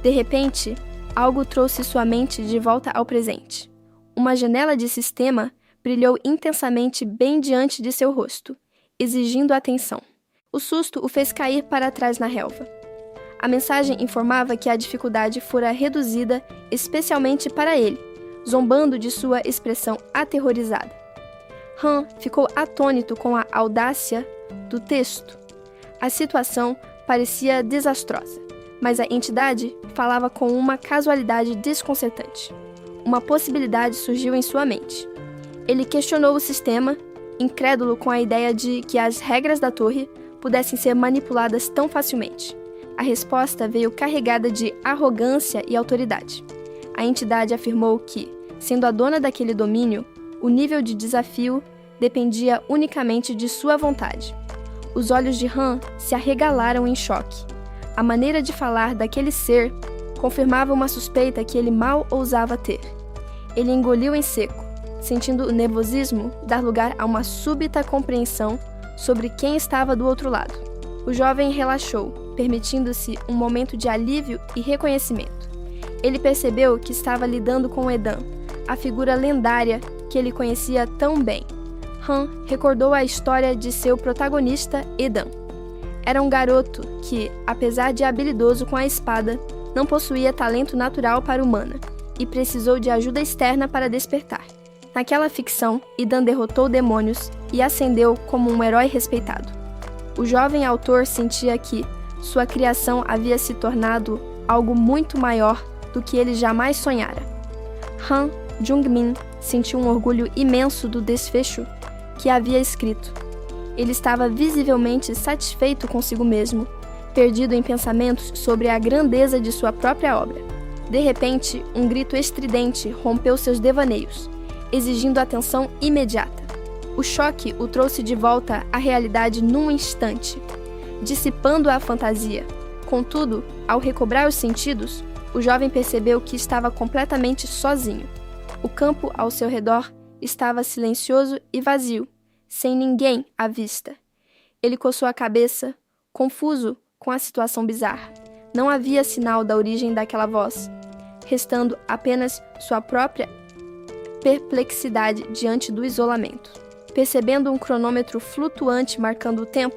Speaker 1: De repente, algo trouxe sua mente de volta ao presente. Uma janela de sistema brilhou intensamente bem diante de seu rosto, exigindo atenção. O susto o fez cair para trás na relva. A mensagem informava que a dificuldade fora reduzida especialmente para ele, zombando de sua expressão aterrorizada. Han ficou atônito com a audácia do texto. A situação parecia desastrosa, mas a entidade falava com uma casualidade desconcertante. Uma possibilidade surgiu em sua mente. Ele questionou o sistema, incrédulo com a ideia de que as regras da torre pudessem ser manipuladas tão facilmente. A resposta veio carregada de arrogância e autoridade. A entidade afirmou que, sendo a dona daquele domínio, o nível de desafio dependia unicamente de sua vontade. Os olhos de Han se arregalaram em choque. A maneira de falar daquele ser confirmava uma suspeita que ele mal ousava ter. Ele engoliu em seco, sentindo o nervosismo dar lugar a uma súbita compreensão sobre quem estava do outro lado. O jovem relaxou, permitindo-se um momento de alívio e reconhecimento. Ele percebeu que estava lidando com Edan, a figura lendária que ele conhecia tão bem. Han recordou a história de seu protagonista, Edan. Era um garoto que, apesar de habilidoso com a espada, não possuía talento natural para o mana e precisou de ajuda externa para despertar. Naquela ficção, Edan derrotou demônios e ascendeu como um herói respeitado. O jovem autor sentia que sua criação havia se tornado algo muito maior do que ele jamais sonhara. Han Jung-min sentiu um orgulho imenso do desfecho que havia escrito. Ele estava visivelmente satisfeito consigo mesmo, perdido em pensamentos sobre a grandeza de sua própria obra. De repente, um grito estridente rompeu seus devaneios, exigindo atenção imediata. O choque o trouxe de volta à realidade num instante, dissipando a fantasia. Contudo, ao recobrar os sentidos, o jovem percebeu que estava completamente sozinho. O campo ao seu redor estava silencioso e vazio, sem ninguém à vista. Ele coçou a cabeça, confuso com a situação bizarra. Não havia sinal da origem daquela voz, restando apenas sua própria perplexidade diante do isolamento. Percebendo um cronômetro flutuante marcando o tempo,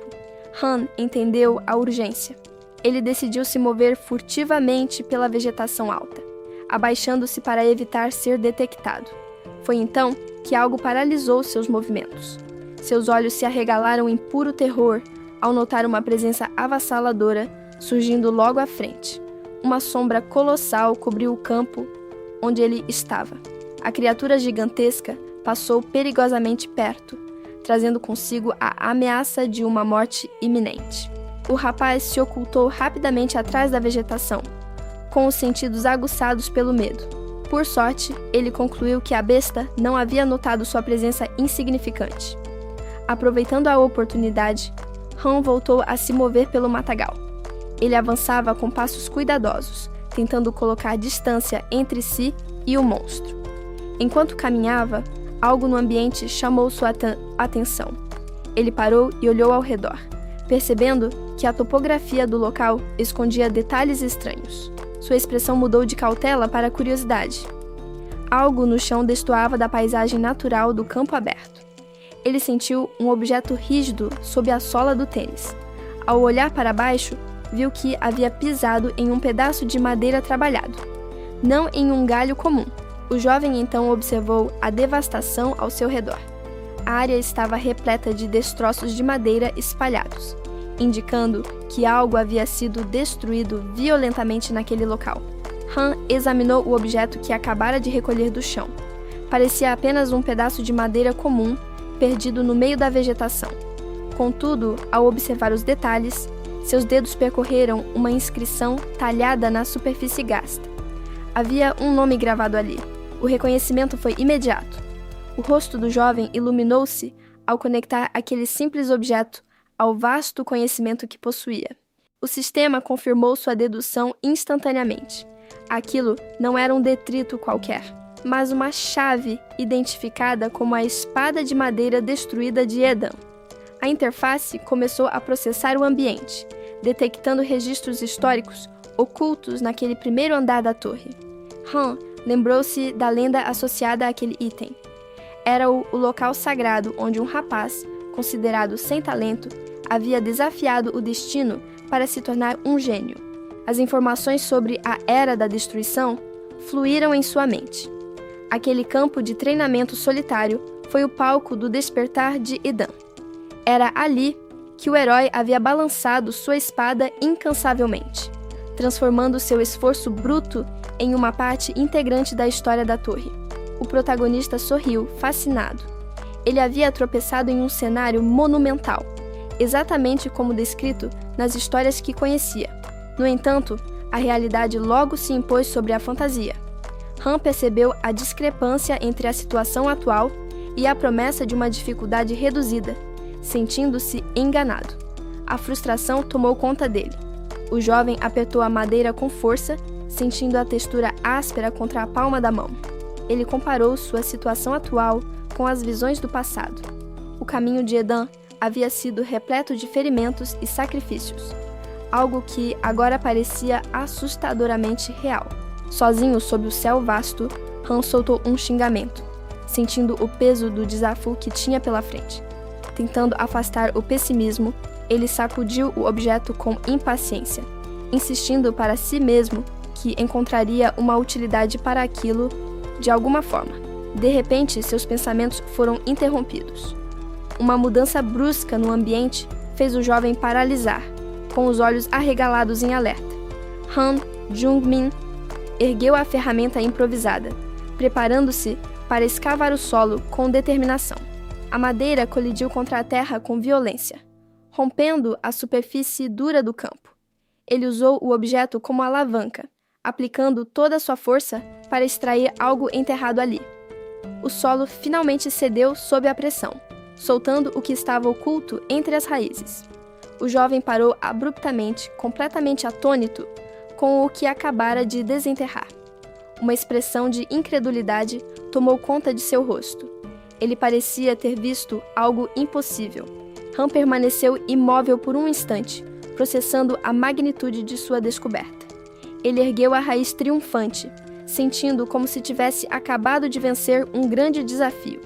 Speaker 1: Han entendeu a urgência. Ele decidiu se mover furtivamente pela vegetação alta, abaixando-se para evitar ser detectado. Foi então que algo paralisou seus movimentos. Seus olhos se arregalaram em puro terror ao notar uma presença avassaladora surgindo logo à frente. Uma sombra colossal cobriu o campo onde ele estava. A criatura gigantesca passou perigosamente perto, trazendo consigo a ameaça de uma morte iminente. O rapaz se ocultou rapidamente atrás da vegetação, com os sentidos aguçados pelo medo. Por sorte, ele concluiu que a besta não havia notado sua presença insignificante. Aproveitando a oportunidade, Han voltou a se mover pelo matagal. Ele avançava com passos cuidadosos, tentando colocar distância entre si e o monstro. Enquanto caminhava, algo no ambiente chamou sua atenção. Ele parou e olhou ao redor, percebendo que a topografia do local escondia detalhes estranhos. Sua expressão mudou de cautela para curiosidade. Algo no chão destoava da paisagem natural do campo aberto. Ele sentiu um objeto rígido sob a sola do tênis. Ao olhar para baixo, viu que havia pisado em um pedaço de madeira trabalhado, não em um galho comum. O jovem então observou a devastação ao seu redor. A área estava repleta de destroços de madeira espalhados, indicando que algo havia sido destruído violentamente naquele local. Han examinou o objeto que acabara de recolher do chão. Parecia apenas um pedaço de madeira comum, perdido no meio da vegetação. Contudo, ao observar os detalhes, seus dedos percorreram uma inscrição talhada na superfície gasta. Havia um nome gravado ali. O reconhecimento foi imediato. O rosto do jovem iluminou-se ao conectar aquele simples objeto ao vasto conhecimento que possuía. O sistema confirmou sua dedução instantaneamente. Aquilo não era um detrito qualquer, mas uma chave identificada como a espada de madeira destruída de Edan. A interface começou a processar o ambiente, detectando registros históricos ocultos naquele primeiro andar da torre. Han lembrou-se da lenda associada àquele item. Era o local sagrado onde um rapaz, considerado sem talento, havia desafiado o destino para se tornar um gênio. As informações sobre a Era da Destruição fluíram em sua mente. Aquele campo de treinamento solitário foi o palco do despertar de Edan. Era ali que o herói havia balançado sua espada incansavelmente, transformando seu esforço bruto em uma parte integrante da história da torre. O protagonista sorriu, fascinado. Ele havia tropeçado em um cenário monumental, exatamente como descrito nas histórias que conhecia. No entanto, a realidade logo se impôs sobre a fantasia. Han percebeu a discrepância entre a situação atual e a promessa de uma dificuldade reduzida, sentindo-se enganado. A frustração tomou conta dele. O jovem apertou a madeira com força, sentindo a textura áspera contra a palma da mão. Ele comparou sua situação atual com as visões do passado. O caminho de Edan havia sido repleto de ferimentos e sacrifícios, algo que agora parecia assustadoramente real. Sozinho sob o céu vasto, Han soltou um xingamento, sentindo o peso do desafio que tinha pela frente. Tentando afastar o pessimismo, ele sacudiu o objeto com impaciência, insistindo para si mesmo que encontraria uma utilidade para aquilo de alguma forma. De repente, seus pensamentos foram interrompidos. Uma mudança brusca no ambiente fez o jovem paralisar, com os olhos arregalados em alerta. Han Jung-min ergueu a ferramenta improvisada, preparando-se para escavar o solo com determinação. A madeira colidiu contra a terra com violência, rompendo a superfície dura do campo. Ele usou o objeto como alavanca, aplicando toda a sua força para extrair algo enterrado ali. O solo finalmente cedeu sob a pressão, soltando o que estava oculto entre as raízes. O jovem parou abruptamente, completamente atônito com o que acabara de desenterrar. Uma expressão de incredulidade tomou conta de seu rosto. Ele parecia ter visto algo impossível. Han permaneceu imóvel por um instante, processando a magnitude de sua descoberta. Ele ergueu a raiz triunfante, sentindo como se tivesse acabado de vencer um grande desafio.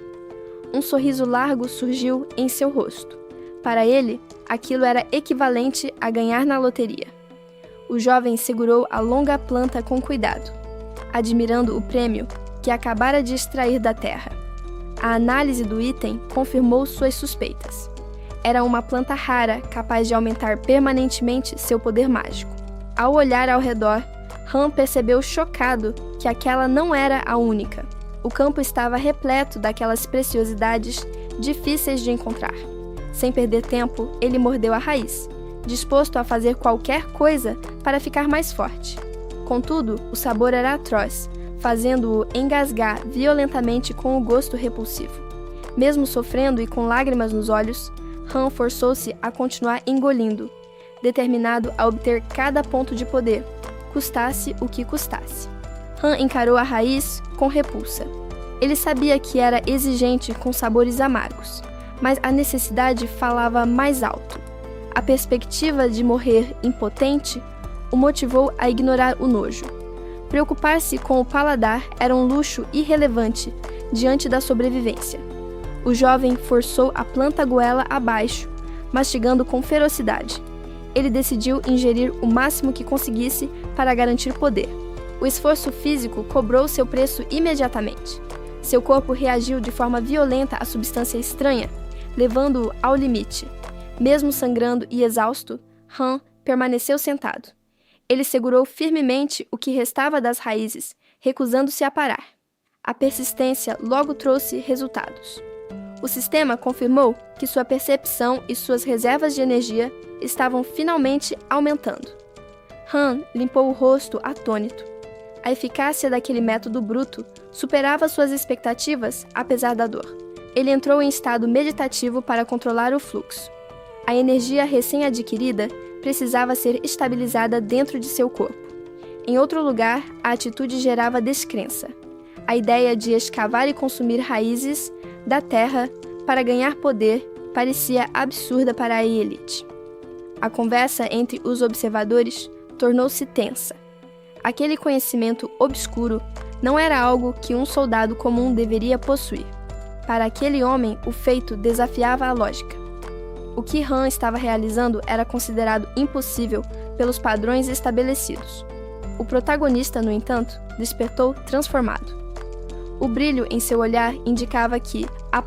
Speaker 1: Um sorriso largo surgiu em seu rosto. Para ele, aquilo era equivalente a ganhar na loteria. O jovem segurou a longa planta com cuidado, admirando o prêmio que acabara de extrair da terra. A análise do item confirmou suas suspeitas. Era uma planta rara capaz de aumentar permanentemente seu poder mágico. Ao olhar ao redor, Han percebeu chocado que aquela não era a única. O campo estava repleto daquelas preciosidades difíceis de encontrar. Sem perder tempo, ele mordeu a raiz, disposto a fazer qualquer coisa para ficar mais forte. Contudo, o sabor era atroz, fazendo-o engasgar violentamente com o gosto repulsivo. Mesmo sofrendo e com lágrimas nos olhos, Han forçou-se a continuar engolindo, determinado a obter cada ponto de poder, custasse o que custasse. Han encarou a raiz com repulsa. Ele sabia que era exigente com sabores amargos, mas a necessidade falava mais alto. A perspectiva de morrer impotente o motivou a ignorar o nojo. Preocupar-se com o paladar era um luxo irrelevante diante da sobrevivência. O jovem forçou a planta goela abaixo, mastigando com ferocidade. Ele decidiu ingerir o máximo que conseguisse para garantir poder. O esforço físico cobrou seu preço imediatamente. Seu corpo reagiu de forma violenta à substância estranha, levando-o ao limite. Mesmo sangrando e exausto, Han permaneceu sentado. Ele segurou firmemente o que restava das raízes, recusando-se a parar. A persistência logo trouxe resultados. O sistema confirmou que sua percepção e suas reservas de energia estavam finalmente aumentando. Han limpou o rosto atônito. A eficácia daquele método bruto superava suas expectativas, apesar da dor. Ele entrou em estado meditativo para controlar o fluxo. A energia recém-adquirida precisava ser estabilizada dentro de seu corpo. Em outro lugar, a atitude gerava descrença. A ideia de escavar e consumir raízes da terra para ganhar poder parecia absurda para a elite. A conversa entre os observadores tornou-se tensa. Aquele conhecimento obscuro não era algo que um soldado comum deveria possuir. Para aquele homem, o feito desafiava a lógica. O que Han estava realizando era considerado impossível pelos padrões estabelecidos. O protagonista, no entanto, despertou transformado. O brilho em seu olhar indicava que a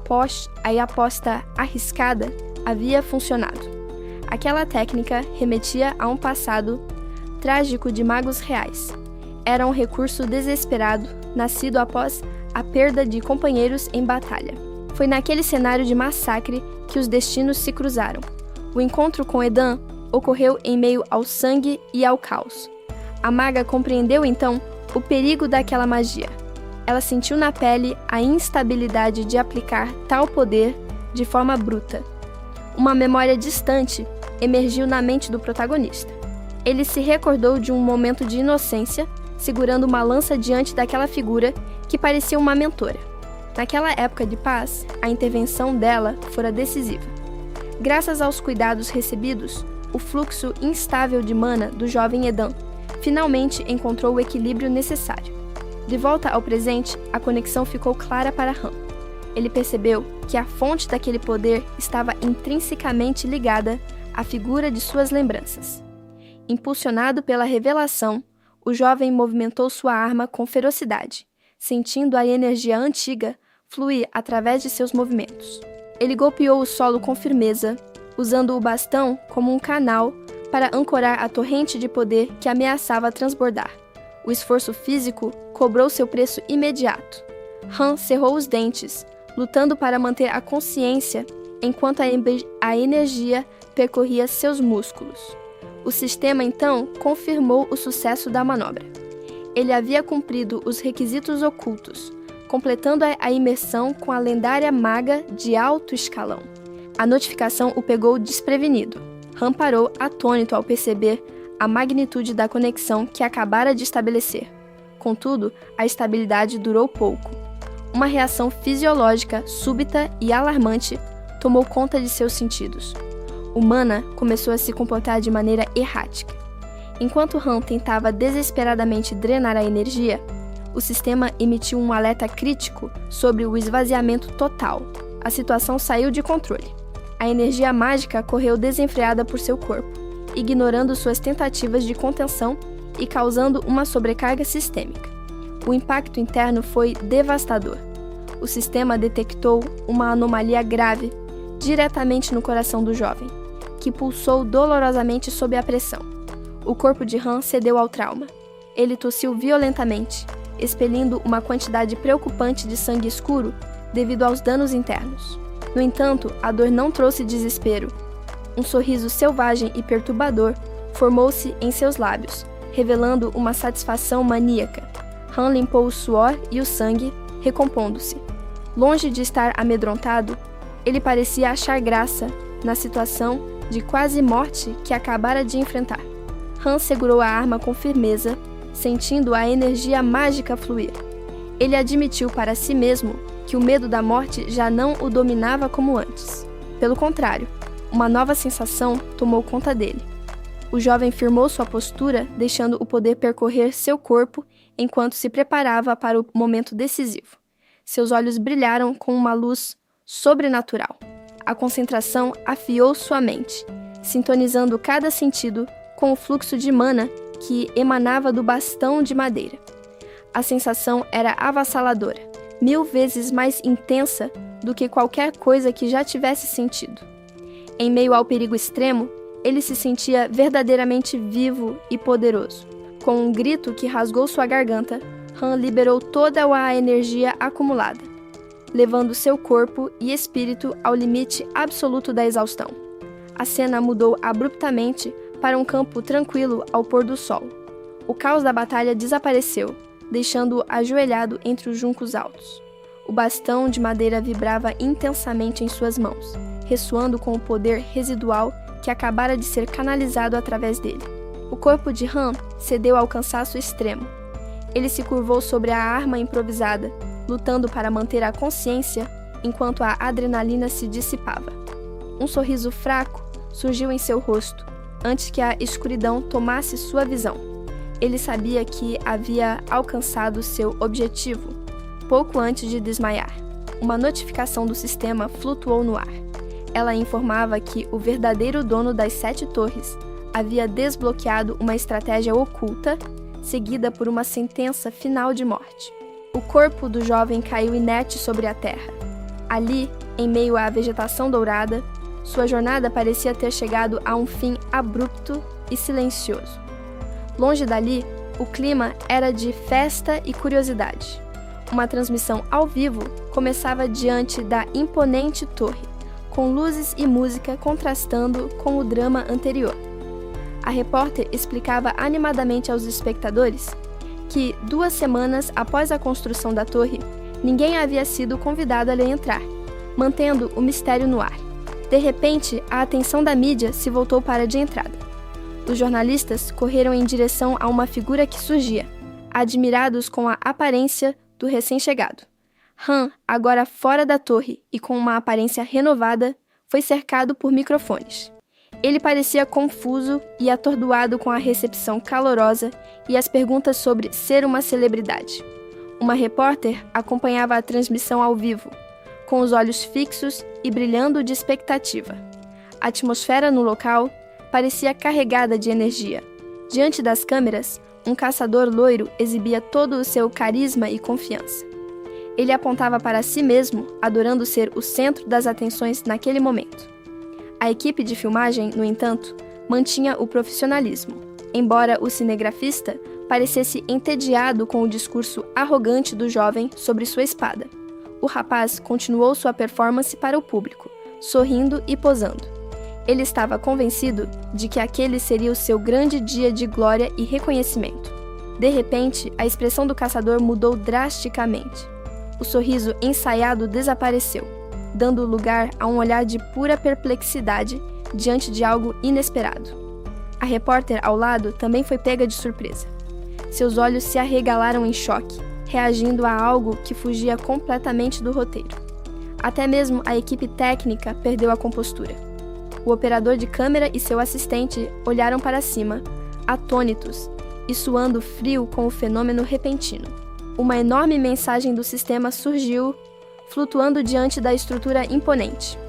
Speaker 1: aposta arriscada havia funcionado. Aquela técnica remetia a um passado trágico de magos reais. Era um recurso desesperado, nascido após a perda de companheiros em batalha. Foi naquele cenário de massacre que os destinos se cruzaram. O encontro com Edan ocorreu em meio ao sangue e ao caos. A maga compreendeu então o perigo daquela magia. Ela sentiu na pele a instabilidade de aplicar tal poder de forma bruta. Uma memória distante emergiu na mente do protagonista. Ele se recordou de um momento de inocência, segurando uma lança diante daquela figura que parecia uma mentora. Naquela época de paz, a intervenção dela fora decisiva. Graças aos cuidados recebidos, o fluxo instável de mana do jovem Edan finalmente encontrou o equilíbrio necessário. De volta ao presente, a conexão ficou clara para Han. Ele percebeu que a fonte daquele poder estava intrinsecamente ligada à figura de suas lembranças. Impulsionado pela revelação, o jovem movimentou sua arma com ferocidade, sentindo a energia antiga fluir através de seus movimentos. Ele golpeou o solo com firmeza, usando o bastão como um canal para ancorar a torrente de poder que ameaçava transbordar. O esforço físico cobrou seu preço imediato. Han cerrou os dentes, lutando para manter a consciência enquanto a energia percorria seus músculos. O sistema, então, confirmou o sucesso da manobra. Ele havia cumprido os requisitos ocultos, completando a imersão com a lendária maga de alto escalão. A notificação o pegou desprevenido. Han parou atônito ao perceber a magnitude da conexão que acabara de estabelecer. Contudo, a estabilidade durou pouco. Uma reação fisiológica súbita e alarmante tomou conta de seus sentidos. O mana começou a se comportar de maneira errática. Enquanto Han tentava desesperadamente drenar a energia, o sistema emitiu um alerta crítico sobre o esvaziamento total. A situação saiu de controle. A energia mágica correu desenfreada por seu corpo, ignorando suas tentativas de contenção e causando uma sobrecarga sistêmica. O impacto interno foi devastador. O sistema detectou uma anomalia grave diretamente no coração do jovem, que pulsou dolorosamente sob a pressão. O corpo de Han cedeu ao trauma. Ele tossiu violentamente, expelindo uma quantidade preocupante de sangue escuro devido aos danos internos. No entanto, a dor não trouxe desespero. Um sorriso selvagem e perturbador formou-se em seus lábios, revelando uma satisfação maníaca. Han limpou o suor e o sangue, recompondo-se. Longe de estar amedrontado, ele parecia achar graça na situação de quase morte que acabara de enfrentar. Han segurou a arma com firmeza, sentindo a energia mágica fluir. Ele admitiu para si mesmo que o medo da morte já não o dominava como antes. Pelo contrário, uma nova sensação tomou conta dele. O jovem firmou sua postura, deixando o poder percorrer seu corpo enquanto se preparava para o momento decisivo. Seus olhos brilharam com uma luz sobrenatural. A concentração afiou sua mente, sintonizando cada sentido com o fluxo de mana que emanava do bastão de madeira. A sensação era avassaladora, 1000 vezes mais intensa do que qualquer coisa que já tivesse sentido. Em meio ao perigo extremo, ele se sentia verdadeiramente vivo e poderoso. Com um grito que rasgou sua garganta, Han liberou toda a energia acumulada. levando seu corpo e espírito ao limite absoluto da exaustão. A cena mudou abruptamente para um campo tranquilo ao pôr do sol. O caos da batalha desapareceu, deixando-o ajoelhado entre os juncos altos. O bastão de madeira vibrava intensamente em suas mãos, ressoando com o poder residual que acabara de ser canalizado através dele. O corpo de Han cedeu ao cansaço extremo. Ele se curvou sobre a arma improvisada, lutando para manter a consciência enquanto a adrenalina se dissipava. Um sorriso fraco surgiu em seu rosto, antes que a escuridão tomasse sua visão. Ele sabia que havia alcançado seu objetivo, pouco antes de desmaiar. Uma notificação do sistema flutuou no ar. Ela informava que o verdadeiro dono das 7 torres havia desbloqueado uma estratégia oculta, seguida por uma sentença final de morte. O corpo do jovem caiu inerte sobre a terra. Ali, em meio à vegetação dourada, sua jornada parecia ter chegado a um fim abrupto e silencioso. Longe dali, o clima era de festa e curiosidade. Uma transmissão ao vivo começava diante da imponente torre, com luzes e música contrastando com o drama anterior. A repórter explicava animadamente aos espectadores que, 2 semanas após a construção da torre, ninguém havia sido convidado a lhe entrar, mantendo o mistério no ar. De repente, a atenção da mídia se voltou para a de entrada. Os jornalistas correram em direção a uma figura que surgia, admirados com a aparência do recém-chegado. Han, agora fora da torre e com uma aparência renovada, foi cercado por microfones. Ele parecia confuso e atordoado com a recepção calorosa e as perguntas sobre ser uma celebridade. Uma repórter acompanhava a transmissão ao vivo, com os olhos fixos e brilhando de expectativa. A atmosfera no local parecia carregada de energia. Diante das câmeras, um caçador loiro exibia todo o seu carisma e confiança. Ele apontava para si mesmo, adorando ser o centro das atenções naquele momento. A equipe de filmagem, no entanto, mantinha o profissionalismo, embora o cinegrafista parecesse entediado com o discurso arrogante do jovem sobre sua espada. O rapaz continuou sua performance para o público, sorrindo e posando. Ele estava convencido de que aquele seria o seu grande dia de glória e reconhecimento. De repente, a expressão do caçador mudou drasticamente. O sorriso ensaiado desapareceu, dando lugar a um olhar de pura perplexidade diante de algo inesperado. A repórter ao lado também foi pega de surpresa. Seus olhos se arregalaram em choque, reagindo a algo que fugia completamente do roteiro. Até mesmo a equipe técnica perdeu a compostura. O operador de câmera e seu assistente olharam para cima, atônitos e suando frio com o fenômeno repentino. Uma enorme mensagem do sistema surgiu, flutuando diante da estrutura imponente.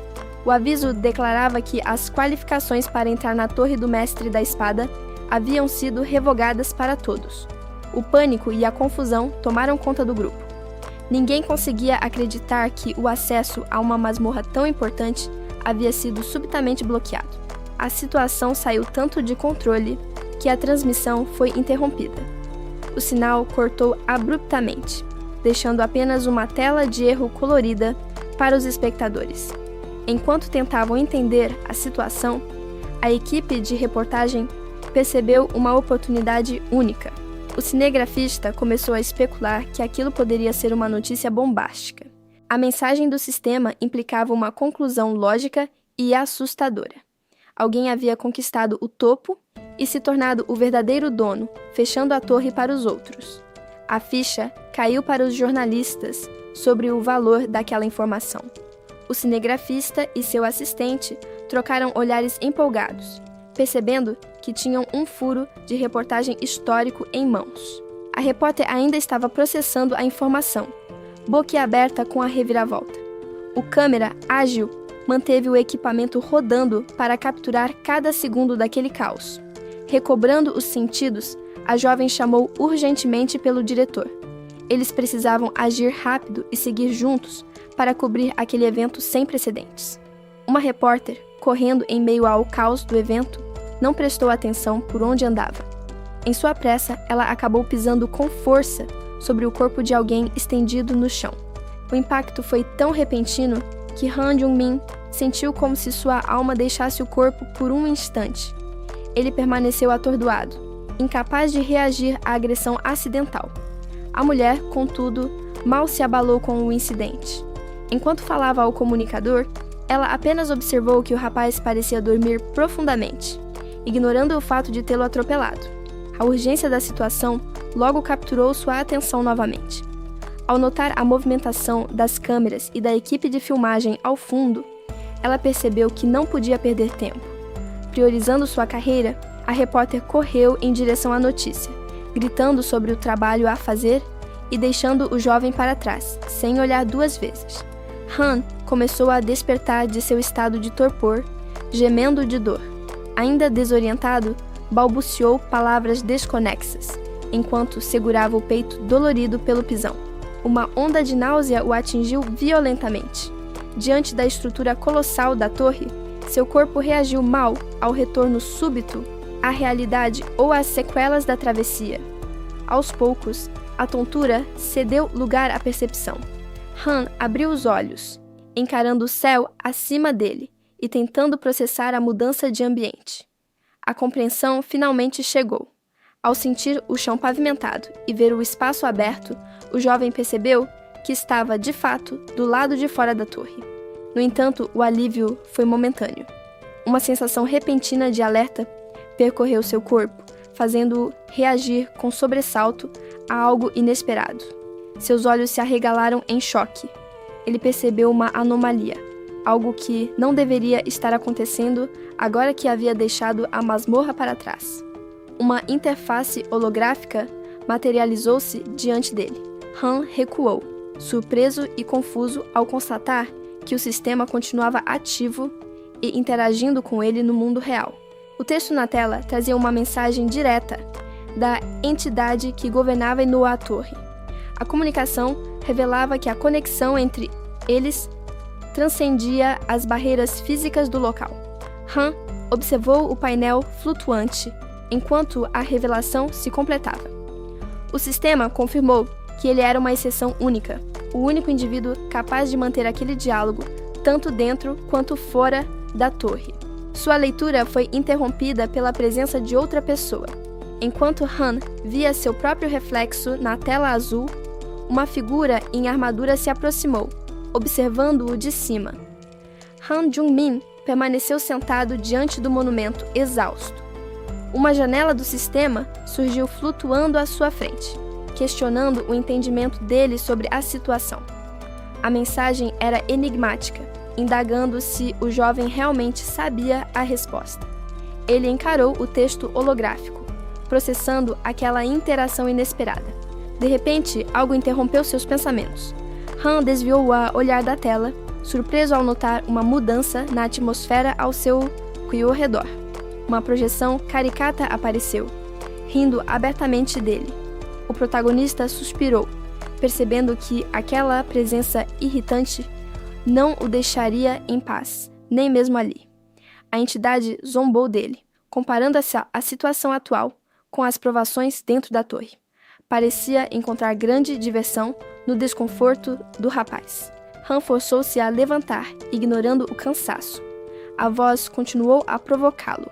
Speaker 1: O aviso declarava que as qualificações para entrar na Torre do Mestre da Espada haviam sido revogadas para todos. O pânico e a confusão tomaram conta do grupo. Ninguém conseguia acreditar que o acesso a uma masmorra tão importante havia sido subitamente bloqueado. A situação saiu tanto de controle que a transmissão foi interrompida. O sinal cortou abruptamente, deixando apenas uma tela de erro colorida para os espectadores. Enquanto tentavam entender a situação, a equipe de reportagem percebeu uma oportunidade única. O cinegrafista começou a especular que aquilo poderia ser uma notícia bombástica. A mensagem do sistema implicava uma conclusão lógica e assustadora. Alguém havia conquistado o topo e se tornado o verdadeiro dono, fechando a torre para os outros. A ficha caiu para os jornalistas sobre o valor daquela informação. O cinegrafista e seu assistente trocaram olhares empolgados, percebendo que tinham um furo de reportagem histórico em mãos. A repórter ainda estava processando a informação, boquiaberta com a reviravolta. O câmera, ágil, manteve o equipamento rodando para capturar cada segundo daquele caos. Recobrando os sentidos, a jovem chamou urgentemente pelo diretor. Eles precisavam agir rápido e seguir juntos para cobrir aquele evento sem precedentes. Uma repórter, correndo em meio ao caos do evento, não prestou atenção por onde andava. Em sua pressa, ela acabou pisando com força sobre o corpo de alguém estendido no chão. O impacto foi tão repentino que Han Jung-min sentiu como se sua alma deixasse o corpo por um instante. Ele permaneceu atordoado, incapaz de reagir à agressão acidental. A mulher, contudo, mal se abalou com o incidente. Enquanto falava ao comunicador, ela apenas observou que o rapaz parecia dormir profundamente, ignorando o fato de tê-lo atropelado. A urgência da situação logo capturou sua atenção novamente. Ao notar a movimentação das câmeras e da equipe de filmagem ao fundo, ela percebeu que não podia perder tempo. Priorizando sua carreira, a repórter correu em direção à notícia, gritando sobre o trabalho a fazer e deixando o jovem para trás, sem olhar duas vezes. Han começou a despertar de seu estado de torpor, gemendo de dor. Ainda desorientado, balbuciou palavras desconexas, enquanto segurava o peito dolorido pelo pisão. Uma onda de náusea o atingiu violentamente. Diante da estrutura colossal da torre, seu corpo reagiu mal ao retorno súbito à realidade ou às sequelas da travessia. Aos poucos, a tontura cedeu lugar à percepção. Han abriu os olhos, encarando o céu acima dele e tentando processar a mudança de ambiente. A compreensão finalmente chegou. Ao sentir o chão pavimentado e ver o espaço aberto, o jovem percebeu que estava, de fato, do lado de fora da torre. No entanto, o alívio foi momentâneo. Uma sensação repentina de alerta percorreu seu corpo, fazendo-o reagir com sobressalto a algo inesperado. Seus olhos se arregalaram em choque. Ele percebeu uma anomalia, algo que não deveria estar acontecendo agora que havia deixado a masmorra para trás. Uma interface holográfica materializou-se diante dele. Han recuou, surpreso e confuso ao constatar que o sistema continuava ativo e interagindo com ele no mundo real. O texto na tela trazia uma mensagem direta da entidade que governava e a torre. A comunicação revelava que a conexão entre eles transcendia as barreiras físicas do local. Han observou o painel flutuante enquanto a revelação se completava. O sistema confirmou que ele era uma exceção única, o único indivíduo capaz de manter aquele diálogo tanto dentro quanto fora da torre. Sua leitura foi interrompida pela presença de outra pessoa. Enquanto Han via seu próprio reflexo na tela azul, uma figura em armadura se aproximou, observando-o de cima. Han Jung-min permaneceu sentado diante do monumento, exausto. Uma janela do sistema surgiu flutuando à sua frente, questionando o entendimento dele sobre a situação. A mensagem era enigmática, indagando se o jovem realmente sabia a resposta. Ele encarou o texto holográfico, processando aquela interação inesperada. De repente, algo interrompeu seus pensamentos. Han desviou o olhar da tela, surpreso ao notar uma mudança na atmosfera ao seu redor. Uma projeção caricata apareceu, rindo abertamente dele. O protagonista suspirou, percebendo que aquela presença irritante não o deixaria em paz, nem mesmo ali. A entidade zombou dele, comparando a situação atual com as provações dentro da torre. Parecia encontrar grande diversão no desconforto do rapaz. Han forçou-se a levantar, ignorando o cansaço. A voz continuou a provocá-lo,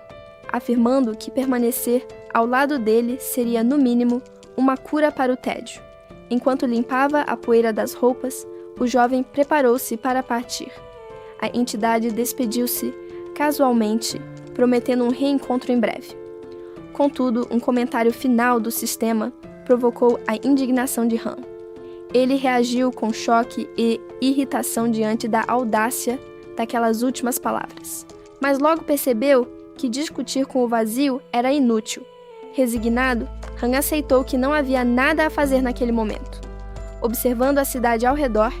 Speaker 1: afirmando que permanecer ao lado dele seria, no mínimo, uma cura para o tédio. Enquanto limpava a poeira das roupas, o jovem preparou-se para partir. A entidade despediu-se casualmente, prometendo um reencontro em breve. Contudo, um comentário final do sistema provocou a indignação de Han. Ele reagiu com choque e irritação diante da audácia daquelas últimas palavras. Mas logo percebeu que discutir com o vazio era inútil. Resignado, Han aceitou que não havia nada a fazer naquele momento. Observando a cidade ao redor,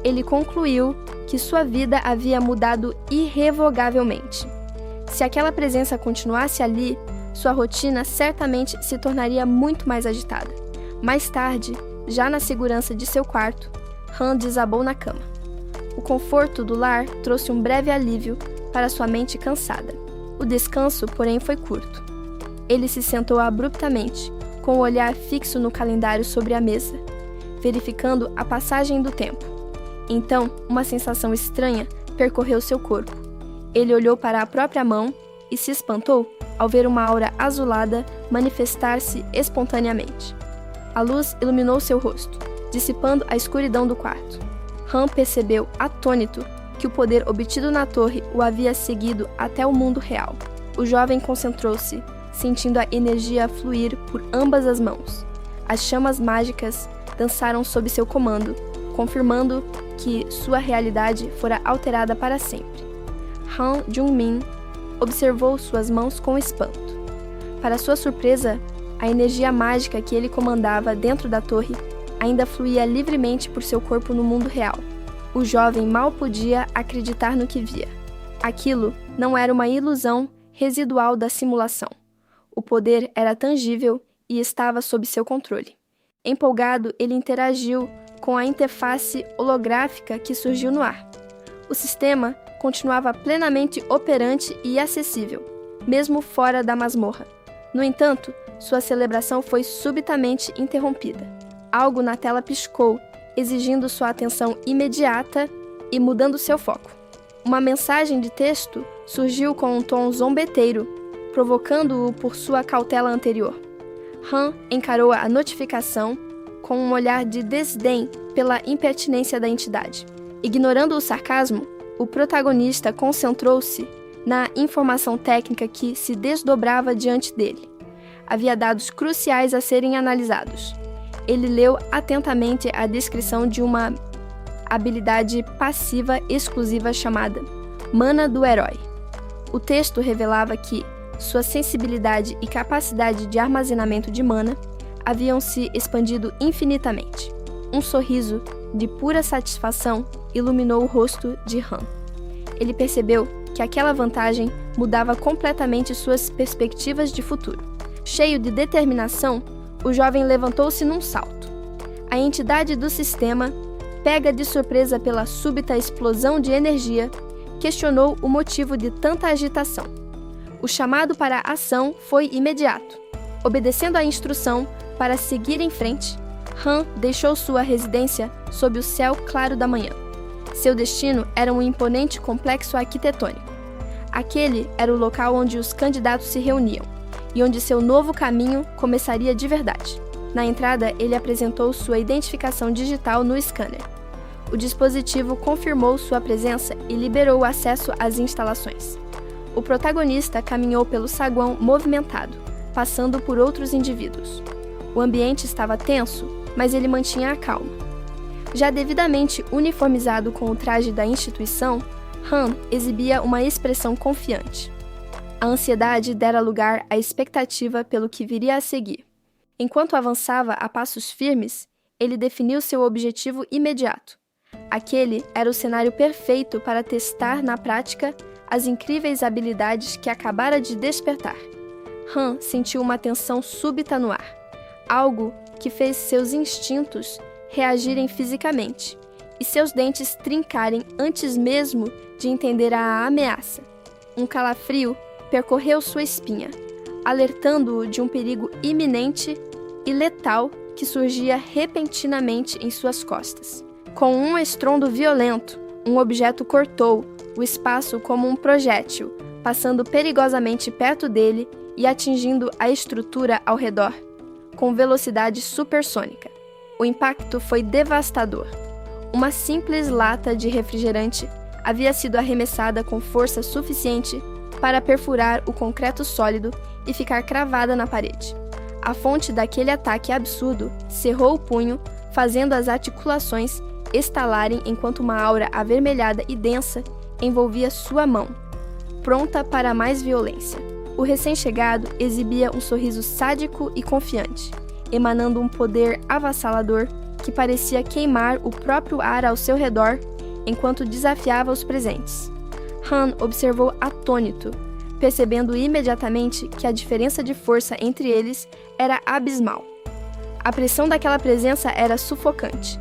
Speaker 1: ele concluiu que sua vida havia mudado irrevogavelmente. Se aquela presença continuasse ali, sua rotina certamente se tornaria muito mais agitada. Mais tarde, já na segurança de seu quarto, Han desabou na cama. O conforto do lar trouxe um breve alívio para sua mente cansada. O descanso, porém, foi curto. Ele se sentou abruptamente, com o olhar fixo no calendário sobre a mesa, verificando a passagem do tempo. Então, uma sensação estranha percorreu seu corpo. Ele olhou para a própria mão e se espantou ao ver uma aura azulada manifestar-se espontaneamente. A luz iluminou seu rosto, dissipando a escuridão do quarto. Han percebeu, atônito, que o poder obtido na torre o havia seguido até o mundo real. O jovem concentrou-se, sentindo a energia fluir por ambas as mãos. As chamas mágicas dançaram sob seu comando, confirmando que sua realidade fora alterada para sempre. Han Jung-min observou suas mãos com espanto. Para sua surpresa, a energia mágica que ele comandava dentro da torre ainda fluía livremente por seu corpo no mundo real. O jovem mal podia acreditar no que via. Aquilo não era uma ilusão residual da simulação. O poder era tangível e estava sob seu controle. Empolgado, ele interagiu com a interface holográfica que surgiu no ar. O sistema continuava plenamente operante e acessível, mesmo fora da masmorra. No entanto, sua celebração foi subitamente interrompida. Algo na tela piscou, exigindo sua atenção imediata e mudando seu foco. Uma mensagem de texto surgiu com um tom zombeteiro, provocando-o por sua cautela anterior. Han encarou a notificação com um olhar de desdém pela impertinência da entidade. Ignorando o sarcasmo, o protagonista concentrou-se na informação técnica que se desdobrava diante dele. Havia dados cruciais a serem analisados. Ele leu atentamente a descrição de uma habilidade passiva exclusiva chamada Mana do Herói. O texto revelava que sua sensibilidade e capacidade de armazenamento de mana haviam se expandido infinitamente. Um sorriso de pura satisfação iluminou o rosto de Han. Ele percebeu que aquela vantagem mudava completamente suas perspectivas de futuro. Cheio de determinação, o jovem levantou-se num salto. A entidade do sistema, pega de surpresa pela súbita explosão de energia, questionou o motivo de tanta agitação. O chamado para a ação foi imediato. Obedecendo à instrução para seguir em frente, Han deixou sua residência sob o céu claro da manhã. Seu destino era um imponente complexo arquitetônico. Aquele era o local onde os candidatos se reuniam e onde seu novo caminho começaria de verdade. Na entrada, ele apresentou sua identificação digital no scanner. O dispositivo confirmou sua presença e liberou o acesso às instalações. O protagonista caminhou pelo saguão movimentado, passando por outros indivíduos. O ambiente estava tenso, mas ele mantinha a calma. Já devidamente uniformizado com o traje da instituição, Han exibia uma expressão confiante. A ansiedade dera lugar à expectativa pelo que viria a seguir. Enquanto avançava a passos firmes, ele definiu seu objetivo imediato. Aquele era o cenário perfeito para testar na prática as incríveis habilidades que acabara de despertar. Han sentiu uma tensão súbita no ar, algo que fez seus instintos reagirem fisicamente e seus dentes trincarem antes mesmo de entender a ameaça. Um calafrio percorreu sua espinha, alertando-o de um perigo iminente e letal que surgia repentinamente em suas costas. Com um estrondo violento, um objeto cortou o espaço como um projétil, passando perigosamente perto dele e atingindo a estrutura ao redor, com velocidade supersônica. O impacto foi devastador. Uma simples lata de refrigerante havia sido arremessada com força suficiente para perfurar o concreto sólido e ficar cravada na parede. A fonte daquele ataque absurdo cerrou o punho, fazendo as articulações estalarem enquanto uma aura avermelhada e densa envolvia sua mão, pronta para mais violência. O recém-chegado exibia um sorriso sádico e confiante, emanando um poder avassalador que parecia queimar o próprio ar ao seu redor enquanto desafiava os presentes. Han observou atônito, percebendo imediatamente que a diferença de força entre eles era abismal. A pressão daquela presença era sufocante,